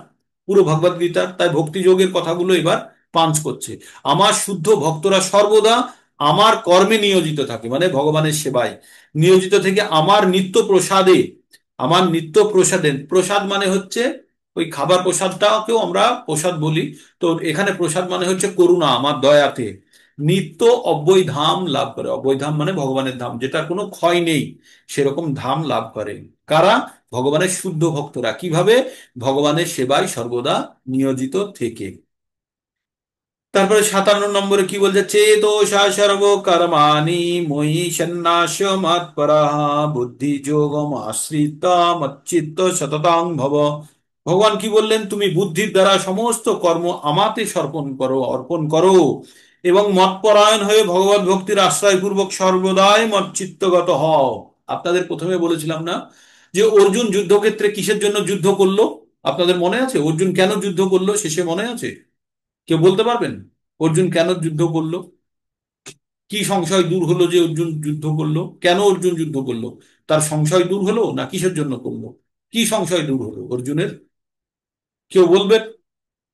পুরো ভগবদ গীতার, তাই ভক্তি যোগের কথাগুলো এবার পাঞ্চ করছে। আমার শুদ্ধ ভক্তরা সর্বদা আমার কর্মে নিয়োজিত থাকে, মানে ভগবানের সেবায় নিয়োজিত থেকে আমার নিত্য প্রসাদে, প্রসাদ মানে হচ্ছে ওই খাবার প্রসাদটাকেও আমরা প্রসাদ বলি। তো এখানে প্রসাদ মানে হচ্ছে করুণা, আমার দয়াতে নিত্য অব্যয় ধাম লাভ করে। অব্যয় ধাম মানে ভগবানের ধাম, যেটার কোনো ক্ষয় নেই, সেরকম ধাম লাভ করে। কারা? ভগবানের শুদ্ধ ভক্তরা। কিভাবে? ভগবানের সেবায় সর্বদা নিয়োজিত থেকে। তারপরে 57 নম্বরে কি বলছে, চেতোষা সর্ব কর্মাণি ময়ি সন্ন্যাস মৎপরঃ বুদ্ধি যোগম আশ্রিত মচ্চিত্ত সততাং ভব। ভগবান কি বললেন, তুমি বুদ্ধির দ্বারা সমস্ত কর্ম আমাতে সমর্পণ করো, অর্পণ করো, এবং মৎপরায়ণ হয়ে ভগবত ভক্তির আশ্রয় পূর্বক সর্বদাই মচ্চিত্তগত হও। আপনাদের প্রথমে বলেছিলাম না যে অর্জুন যুদ্ধক্ষেত্রে কিসের জন্য যুদ্ধ করলো? আপনাদের মনে আছে অর্জুন কেন যুদ্ধ করলো? শেষে মনে আছে? কেউ বলতে পারবেন অর্জুন কেন যুদ্ধ করলো? কি সংশয় দূর হলো যে অর্জুন যুদ্ধ করলো? কেন অর্জুন যুদ্ধ করলো? তার সংশয় দূর হলো না কিসের জন্য করলো? কি সংশয় দূর হলো অর্জুনের? কেউ বলবেন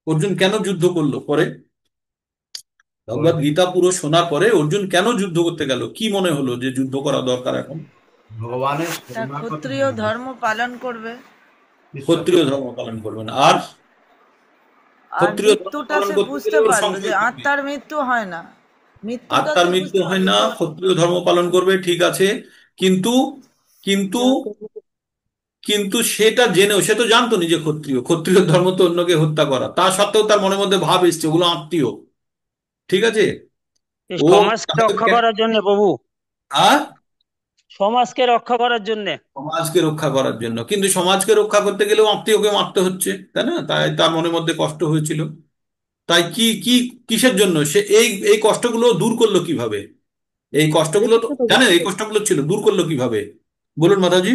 অর্জুন কেন যুদ্ধ করলো পরে? ভগবত অর্জুন গীতা পুরো শোনার পরে অর্জুন কেন যুদ্ধ করতে গেল? কি মনে হলো যে যুদ্ধ করা দরকার এখন? ভগবানের তা করুণার কথা ক্ষত্রিয় মনে হলো। ধর্ম পালন করবে। ঈশ্বর ক্ষত্রিয় ধর্ম পালন করবেন, আর আর ক্ষত্রিয় ধর্ম মৃত্যুটা পালন সে করতে গেলে বুঝতে ওর পারলো যে সংশয় কি কি? আত্মার মৃত্যু হয় না, মৃত্যুটা আত্মার সে মৃত্যু বুঝতে হয় পারলো না, যে ক্ষত্রিয় ধর্ম পালন করবে, ঠিক আছে। কিন্তু কিন্তু যা কর্ম কিন্তু সেটা জেনেও সে তো জানতো নিজে ক্ষত্রিয়, ক্ষত্রিয় ধর্ম তো অন্যকে হত্যা করা, তা সত্ত্বেও তার মনের মধ্যে ভাব এসছে ওগুলো আত্মীয়, ঠিক আছে। এই ও সমাজকে রক্ষা করার জন্য প্রভু, আর সমাজকে রক্ষা করার জন্য। সমাজকে রক্ষা করার জন্য, কিন্তু সমাজকে রক্ষা করতে গেলেও আত্মীয়কে মারতে হচ্ছে, তাই না? তাই তার মনের মধ্যে কষ্ট হয়েছিল। তাই কি কি কিসের জন্য সে এই এই কষ্টগুলো দূর করলো কিভাবে? এই হরে কষ্টগুলো তো কৃষ্ণ প্রভু। জানেন, এই কষ্টগুলো ছিল, দূর করলো কিভাবে? বলুন মাতাজি।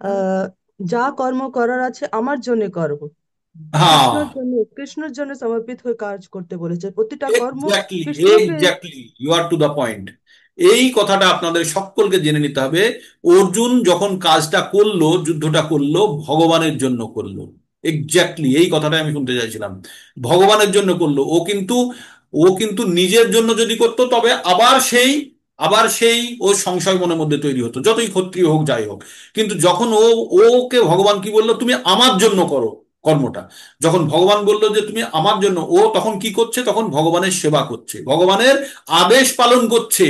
আহ যা কর্ম করার আছে আমার জন্য করব। হ্যাঁ, কৃষ্ণের জন্য সমর্পিত হয়ে কাজ করতে বলেছে, প্রতিটা কর্ম এক্স্যাক্টলি, কৃষ্ণকে। Exactly, you are to the point. এই কথাটা আপনাদের সকলকে জেনে নিতে হবে। অর্জুন যখন কাজটা করলো, যুদ্ধটা করলো, ভগবানের জন্য করলো। এক্স্যাক্টলি এই কথাটা আমি শুনতে চাইছিলাম। ভগবানের জন্য করলো। ও কিন্তু নিজের জন্য যদি করতো তবে আবার সেই ও সংশয় মনের মধ্যে তৈরি হতো, যতই ক্ষত্রিয় হোক যাই হোক। কিন্তু যখন ওকে ভগবান কি বললো, তুমি আমার জন্য করো কর্মটা, যখন ভগবান বলল যে তুমি আমার জন্য, ও তখন কি করছে? তখন ভগবানের সেবা করছে, ভগবানের আদেশ পালন করছে।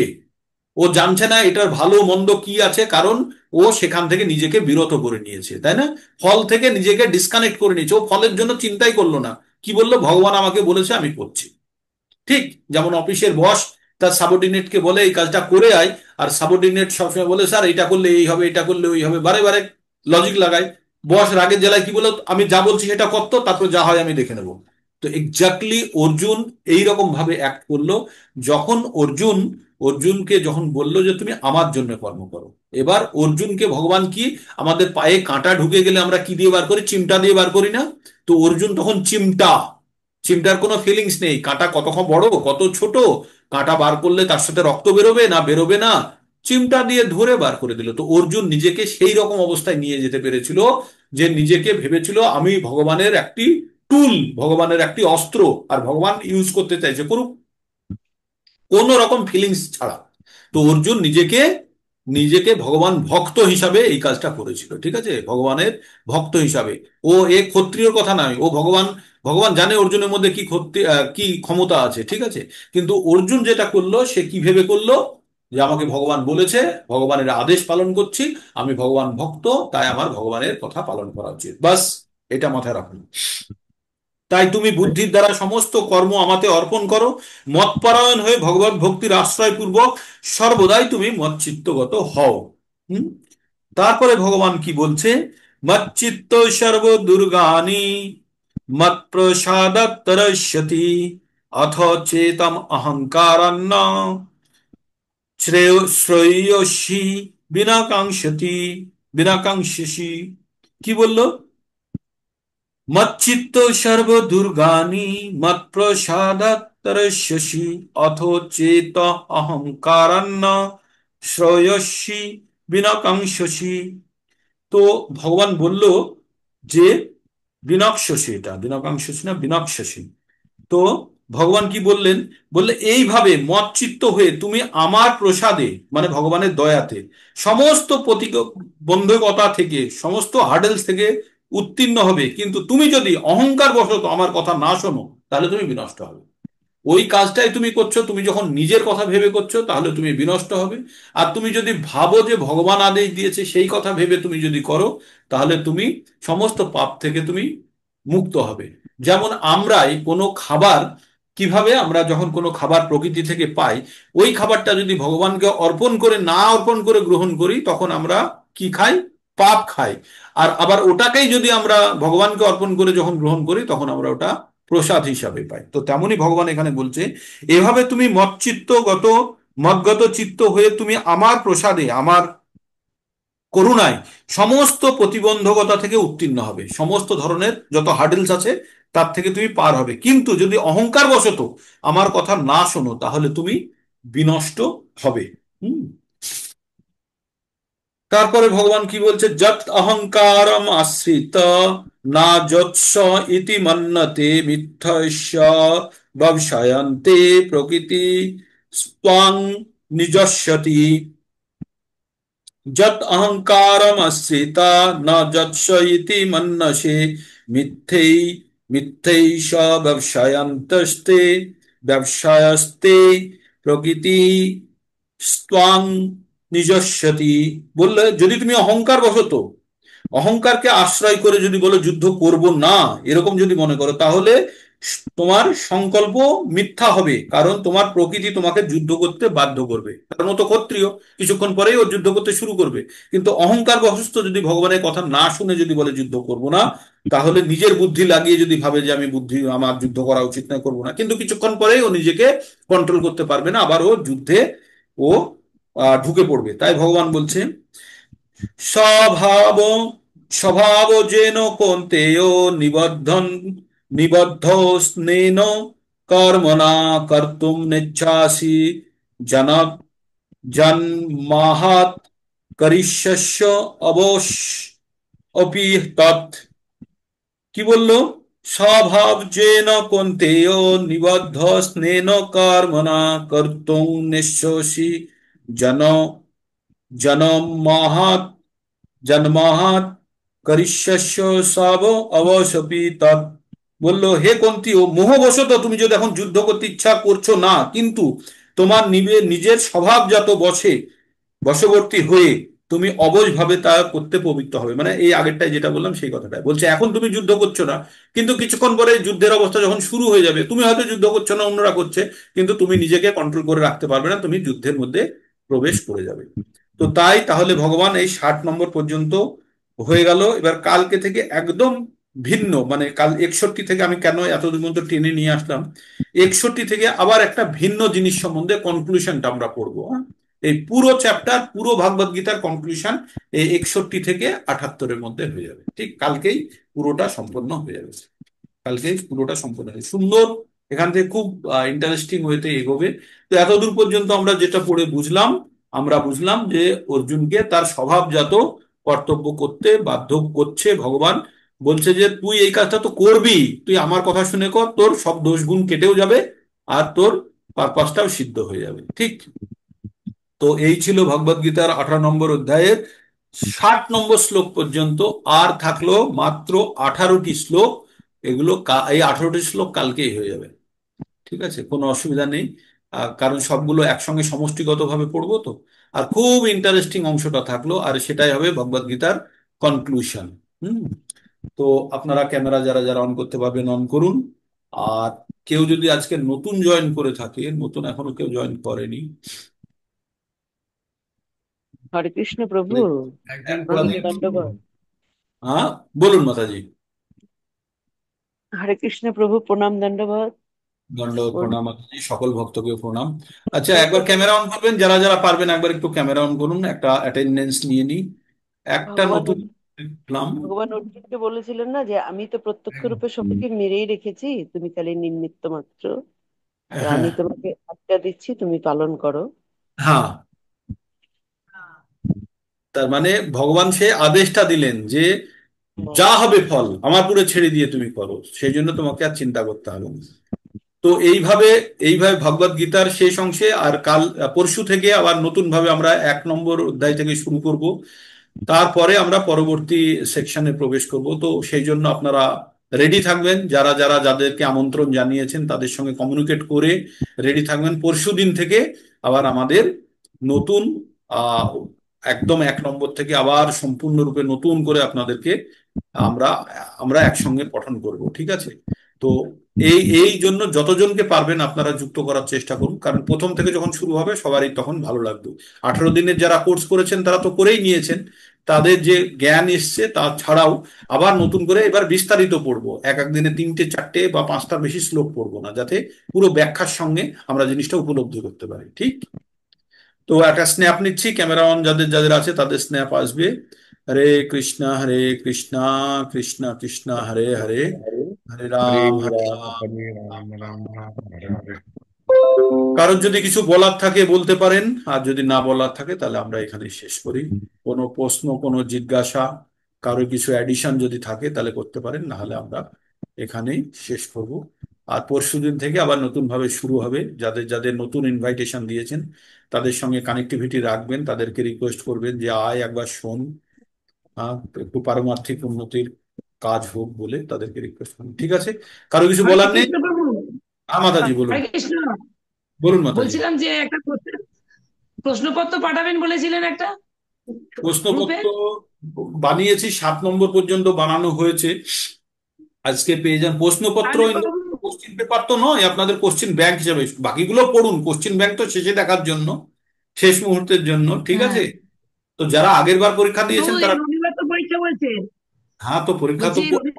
ও জানছে না এটার ভালো মন্দ কি আছে, কারণ ও সেখান থেকে নিজেকে বিরত করে নিয়েছে, তাই না? ফল থেকে নিজেকে ডিসকানেক্ট করে নিয়েছে, ও ফলের জন্য চিন্তাই করলো না। কি বললো, ভগবান আমাকে বলেছে আমি করছি। ঠিক যেমন অফিসের বস তার সাবঅর্ডিনেটকে বলে এই কাজটা করে আয়, আর সাবঅর্ডিনেট সবসময় বলে স্যার এটা করলে এই হবে, এটা করলে ওই হবে, বারে বারে লজিক লাগায়। বস রাগের জ্বালায় কি বলো, আমি যা বলছি সেটা করতো, তারপর যা হয় আমি দেখে নেবো। তো এক্স্যাক্টলি অর্জুন এই রকম ভাবে অ্যাক্ট করলো। যখন অর্জুনকে যখন বললো যে তুমি আমার জন্য কর্ম করো, এবার অর্জুনকে ভগবান কি, আমাদের পায়ে কাঁটা ঢুকে গেলে আমরা কি দিয়ে বার করি? চিমটা দিয়ে বার করি না? তো অর্জুন তখন চিমটা, চিমটার কোনো ফিলিংস নেই, কাঁটা কত বড় কত ছোট, কাঁটা বার করলে তার সাথে রক্ত বেরোবে না বেরোবে না, চিমটা দিয়ে ধরে বার করে দিল। তো অর্জুন নিজেকে সেই রকম অবস্থায় নিয়ে যেতে পেরেছিল যে নিজেকে ভেবেছিল আমি ভগবানের একটি টুল, ভগবানের একটি অস্ত্র, আর ভগবান ইউজ করতে চাইছে, করুক, কোন রকম ফিলিংস ছাড়া। তো অর্জুন নিজেকে নিজেকে ভগবান ভক্ত হিসাবে এই কাজটা করেছিল, ঠিক আছে, ভগবানের ভক্ত হিসাবে। ও ক্ষত্রিয়র কথা নয়, ও ভগবান, ভগবান জানে অর্জুনের মধ্যে কি ক্ষমতা আছে, ঠিক আছে। কিন্তু অর্জুন যেটা করলো সে কি ভেবে করলো, যে আমাকে ভগবান বলেছে, ভগবানের আদেশ পালন করছি, আমি ভগবান ভক্ত, তাই আমার ভগবানের কথা পালন করা উচিত, বাস। এটা মাথায় রাখুন। তাই তুমি বুদ্ধির দ্বারা সমস্ত কর্ম আমাতে অর্পণ করো, মৎপরায়ণ হয়ে ভগবত ভক্তির আশ্রয় পূর্বক সর্বদাই তুমি মচ্চিত্তগত হও। হুম। তারপরে ভগবান কি বলছে, মচ্চিত্ত সর্ব দুর্গানি মৎপ্রসাদাৎ তরস্যতি অথ চেতম অহংকারান্ন শ্রেয়সী বিনা কাঙ্ক্ষতি কি বললো? মচ্চিত্ত সর্বদুর্গানি মৎপ্রসাদাৎ তরস্যসি অথ চেত অহংকারান্ন শ্রেয়সী বিনাকাঙ্ক্ষসি। তো ভগবান বলল যে বিনক্ষ্যসি, এটা বিনাকাঙ্ক্ষসি না বিনক্ষ্যসি। তো ভগবান কি বললেন, বললে এইভাবে মচ্চিত্ত হয়ে তুমি আমার প্রসাদে মানে ভগবানের দয়াতে সমস্ত প্রতিবন্ধকতা থেকে, সমস্ত হার্ডেলস থেকে উত্তীর্ণ হবে, কিন্তু তুমি যদি অহংকার বশত আমার কথা না শোনো তাহলে তুমি বিনষ্ট হবে। ওই কাজটাই তুমি করছো, তুমি যখন নিজের কথা ভেবে করছো তাহলে তুমি বিনষ্ট হবে। আর তুমি যদি ভাবো যে ভগবান আদেশ দিয়েছে সেই কথা ভেবে তুমি যদি করো তাহলে তুমি সমস্ত পাপ থেকে তুমি মুক্ত হবে। যেমন আমরাই কোনো খাবার কিভাবে আমরা যখন কোনো খাবার প্রকৃতি থেকে পাই, ওই খাবারটা যদি ভগবানকে অর্পণ করে না অর্পণ করে গ্রহণ করি, তখন আমরা কি খাই? পাপ খাই। আর আবার ওটাকেই যদি আমরা ভগবানকে অর্পণ করে যখন গ্রহণ করি, তখন আমরা ওটা প্রসাদ হিসাবে পাই। তো তেমনি ভগবান এখানে বলছে, এভাবে তুমি মজ্গত চিত্ত হয়ে তুমি আমার প্রসাদে, আমার করুণায় সমস্ত প্রতিবন্ধকতা থেকে উত্তীর্ণ হবে, সমস্ত ধরনের যত হার্ডেলস আছে তার থেকে তুমি পার হবে। কিন্তু যদি অহংকার বশত আমার কথা না শোনো, তাহলে তুমি বিনষ্ট হবে। হুম। তারপরে ভগবান কি বলছে? যত অহংকারম আশ্রিত না যৎস ইতি মন্যতে মিথ্যস্য ব্যবসায়ন্তে প্রকৃতি স্ত্বং নিজস্বতি। যত অহংকারমশ্রিতা ন যৎস ইতি মন্যসে মিথ্যৈ মিথ্যৈষ ব্যবসায়ন্তস্তে ব্যবসায়স্তে প্রকৃতি স্ত্বাং নিজস্বতি। বললে যদি তুমি অহংকার বশত, অহংকারকে আশ্রয় করে যদি বলো যুদ্ধ করব না, এরকম যদি মনে করো, তাহলে তোমার সংকল্প মিথ্যা হবে। কারণ তোমার প্রকৃতি তোমাকে যুদ্ধ করতে বাধ্য করবে, তার মতো ক্ষত্রিয় কিছুক্ষণ পরেই ও যুদ্ধ করতে শুরু করবে। কিন্তু অহংকার বশত যদি ভগবানের কথা না শুনে যদি বলে যুদ্ধ করব না, তাহলে নিজের বুদ্ধি লাগিয়ে যদি ভাবে যে আমি বুদ্ধি, আমার যুদ্ধ করা উচিত নয়, করবো না, কিন্তু কিছুক্ষণ পরেই ও নিজেকে কন্ট্রোল করতে পারবে না, আবার ও যুদ্ধে ও ঢুকে পড়বে। তাই ভগবান বলছে, স্বভাব স্বভাব যেন কৌন্তেয় নিবদ্ধন নিবদ্ধ স্নেন কর্মণা কর্তুম নেচ্ছাসি জন জন্মাহাৎ করিষ্যস্য অবশ অপি তৎ। কি বললো? স্বভাব যেন কৌন্তেয় নিবদ্ধ স্নেন কর্মণা কর্তুম নেচ্ছসি জন জনমাহাৎ জন্মাহাৎ করিষ্যস্য সব অবশপি তৎ। বললো, হে কুন্তী, ও মোহবশত তুমি যদি এখন যুদ্ধ করতে ইচ্ছা করছো না, কিন্তু তোমার নিজের স্বভাবজাত বশবর্তী হয়ে তুমি অবশভাবে তা করতে প্রবৃত্ত হবে। মানে এই আগেরটাই যেটা বললাম সেই কথাটা বলছে, এখন তুমি যুদ্ধ করছো না, কিন্তু কিছুক্ষণ পরে যুদ্ধের অবস্থা যখন শুরু হয়ে যাবে, তুমি হয়তো যুদ্ধ করছো না, অন্যরা করছে, কিন্তু তুমি নিজেকে কন্ট্রোল করে রাখতে পারবে না, তুমি যুদ্ধের মধ্যে প্রবেশ করে যাবে। তো তাই তাহলে ভগবান এই 60 নম্বর পর্যন্ত হয়ে গেল। এবার কালকে থেকে একদম ভিন্ন, মানে কাল 61 থেকে আমি কেন এতদূর পর্যন্ত টেনে নিয়ে আসলাম, 61 থেকে আবার একটা ভিন্ন জিনিস সম্বন্ধে কনক্লুশনটা আমরা পড়বো। হ্যাঁ? এই পুরো চ্যাপ্টার, পুরো ভাগবত গীতার কনক্লুশন এই 61 থেকে 78-এর মধ্যে হয়ে যাবে। ঠিক কালকেই পুরোটা সম্পন্ন হয়ে যাবে। কালকেই পুরোটা সম্পন্ন হয়ে সুন্দর, এখান থেকে খুব ইন্টারেস্টিং ওয়েতে এগোবে। তো এতদূর পর্যন্ত আমরা যেটা পড়ে বুঝলাম, আমরা বুঝলাম যে অর্জুনকে তার স্বভাবজাত কর্তব্য করতে বাধ্য করছে ভগবান। বলছে যে তুই এই কাজটা তো করবি, তুই আমার কথা শুনে কর, তোর সব দোষ গুণ কেটেও যাবে, আর তোর পারপাসটাও সিদ্ধ হয়ে যাবে। ঠিক। তো এই ছিল ভগবদ গীতার 18 নম্বর অধ্যায়ের 60 নম্বর শ্লোক পর্যন্ত। আর থাকলো মাত্র 18টি শ্লোক। এগুলো এই 18টি শ্লোক কালকেই হয়ে যাবে। ঠিক আছে, কোনো অসুবিধা নেই। কারণ সবগুলো একসঙ্গে সমষ্টিগতভাবে পড়বো তো। আর খুব ইন্টারেস্টিং অংশটা থাকলো, আর সেটাই হবে ভগবদ গীতার কনক্লুশন। হুম। তো আপনারা ক্যামেরা যারা যারা অন করতে পারবেন অন করুন। আর কেউ যদি আজকে নতুন জয়েন করে থাকে, নতুন এখনো কেউ জয়েন করেনি, হরে কৃষ্ণ প্রভু। একজন ওরা প্রণাম করে দেখি। দণ্ডবাদ। হ্যাঁ, বলুন মাতাজি। হরে কৃষ্ণ প্রভু, প্রণাম দণ্ডবাদ। দণ্ডবত প্রণাম মাতাজি, সকল ভক্তকে প্রণাম। আচ্ছা, একবার ভগবান ক্যামেরা অন করবেন, যারা যারা পারবেন একবার একটু ক্যামেরা অন করুন, একটা অ্যাটেন্ডেন্স নিয়ে নিই। একটা ভগবান নতুন দেখলাম। ভগবান অর্জুনকে বলেছিলেন না যে আমি তো প্রত্যক্ষ রূপে সবাইকে মেরেই রেখেছি, তুমি খালি নিমিত্ত মাত্র। তো আমি হ্যাঁ, তোমাকে আজ্ঞা দিচ্ছি, তুমি পালন করো। হ্যাঁ। তার মানে ভগবান সে আদেশটা দিলেন যে যা হবে ফল আমার পুরো ছেড়ে দিয়ে তুমি করো, সেই জন্য তোমাকে আর চিন্তা করতে হবে না। তো এইভাবে এইভাবে ভগবদ গীতার শেষ অংশে, আর কাল পরশু থেকে আবার নতুন ভাবে আমরা 1 নম্বর অধ্যায় থেকে শুরু করব। তারপরে আমরা পরবর্তী সেকশনে প্রবেশ করব। তো সেই জন্য আপনারা রেডি থাকবেন, যারা যারা যাদেরকে আমন্ত্রণ জানিয়েছেন তাদের সঙ্গে কমিউনিকেট করে রেডি থাকবেন। পরশু দিন থেকে আবার আমাদের নতুন আহ একদম 1 নম্বর থেকে আবার সম্পূর্ণরূপে নতুন করে আপনাদেরকে আমরা আমরা একসঙ্গে পঠন করব। ঠিক আছে? তো এই এই জন্য যতজনকে পারবেন আপনারা যুক্ত করার চেষ্টা করুন, কারণ প্রথম থেকে যখন শুরু হবে সবারই তখন ভালো লাগবে। 18 দিনের যারা কোর্স করেছেন তারা তো করেই নিয়েছেন, তাদের যে জ্ঞান এসছে তা ছাড়াও আবার নতুন করে এবার বিস্তারিত পড়বো, এক এক দিনে 3টে 4টে বা 5টার বেশি শ্লোক পড়বো না, যাতে পুরো ব্যাখ্যার সঙ্গে আমরা জিনিসটা উপলব্ধি করতে পারি। ঠিক, তো একটা স্ন্যাপ নিচ্ছি, ক্যামেরা অন যাদের যাদের আছে তাদের স্ন্যাপ আসবে। হরে কৃষ্ণ কৃষ্ণ কৃষ্ণ হরে হরে, हरे হরে राम রাম। हरे राम राम राम हरे हरे। কারোর যদি কিছু বলার থাকে বলতে পারেন, আর যদি না বলার থাকে তাহলে আমরা এখানে শেষ করি। কোনো প্রশ্ন, কোনো জিজ্ঞাসা, কারো কিছু অ্যাডিশন যদি থাকে তাহলে করতে পারেন, না হলে আমরা এখানেই শেষ করব। আর পরশুদিন থেকে আবার নতুন ভাবে শুরু হবে। যাদের যাদের নতুন ইনভাইটেশন দিয়েছেন তাদের সঙ্গে কানেক্টিভিটি রাখবেন, তাদেরকে রিকোয়েস্ট করবেন যে আয় একবার শোন, হ্যাঁ, একটু পারমার্থিক উন্নতির কাজ হোক বলে তাদেরকে রিকোয়েস্ট করুন। ঠিক আছে, কারো কিছু হরে বলার নেই? কৃষ্ণ প্রভু। হ্যাঁ মাতাজি বলুন, হরে কৃষ্ণ। বলুন মাতাজি। বলছিলাম যে একটা প্রশ্নপত্র পাঠাবেন বলেছিলেন একটা গ্রুপে। প্রশ্নপত্র বানিয়েছি, 7 নম্বর পর্যন্ত বানানো হয়েছে, আজকে পেয়ে যান প্রশ্নপত্র। তাহলে প্রভু, কোশ্চিন পেপার তো নয়, আপনাদের কোশ্চিন ব্যাংক হিসেবে বাকিগুলো পড়ুন, কোশ্চিন ব্যাংক তো শেষে দেখার জন্য, শেষ মুহূর্তের জন্য। ঠিক হ্যাঁ, আছে, তো যারা আগের বার পরীক্ষা প্রভু দিয়েছেন এই তারা, রবিবার তো পরীক্ষা বলছে। হ্যাঁ তো পরীক্ষা বলছি তো এই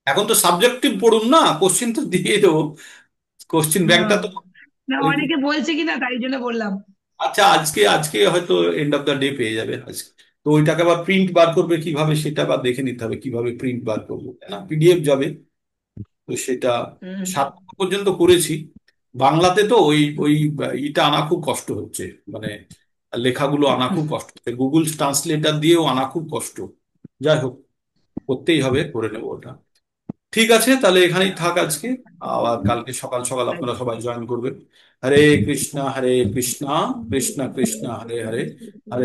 এখন তো সাবজেক্টিভ পড়ুন না, কোশ্চিন তো দিয়ে দেবো, কোশ্চিন ব্যাংকটা হ্যাঁ, তো না ওই। অনেকে বলছে কিনা তাই জন্য বললাম। আচ্ছা, আজকে আজকে হয়তো এন্ড অফ দ্য ডে পেয়ে যাবে আজকে। তো ওইটাকে আবার প্রিন্ট বার করবে কিভাবে সেটা আবার দেখে নিতে হবে, কিভাবে প্রিন্ট বার করবো, তাই না, পিডিএফ যাবে। তো সেটা হুম। 7 নম্বর পর্যন্ত করেছি। বাংলাতে তো ওই ওই ইটা আনা খুব কষ্ট হচ্ছে, মানে লেখাগুলো আনা খুব কষ্ট হচ্ছে, গুগল ট্রান্সলেটার দিয়েও আনা খুব কষ্ট। যাই হোক, করতেই হবে, করে নেবো ওটা। ঠিক আছে, তাহলে এখানেই থাক আজকে। আবার কালকে সকাল সকাল আপনারা সবাই জয়েন করবেন। হরে কৃষ্ণ কৃষ্ণ কৃষ্ণ কৃষ্ণ হরে হরে, হরে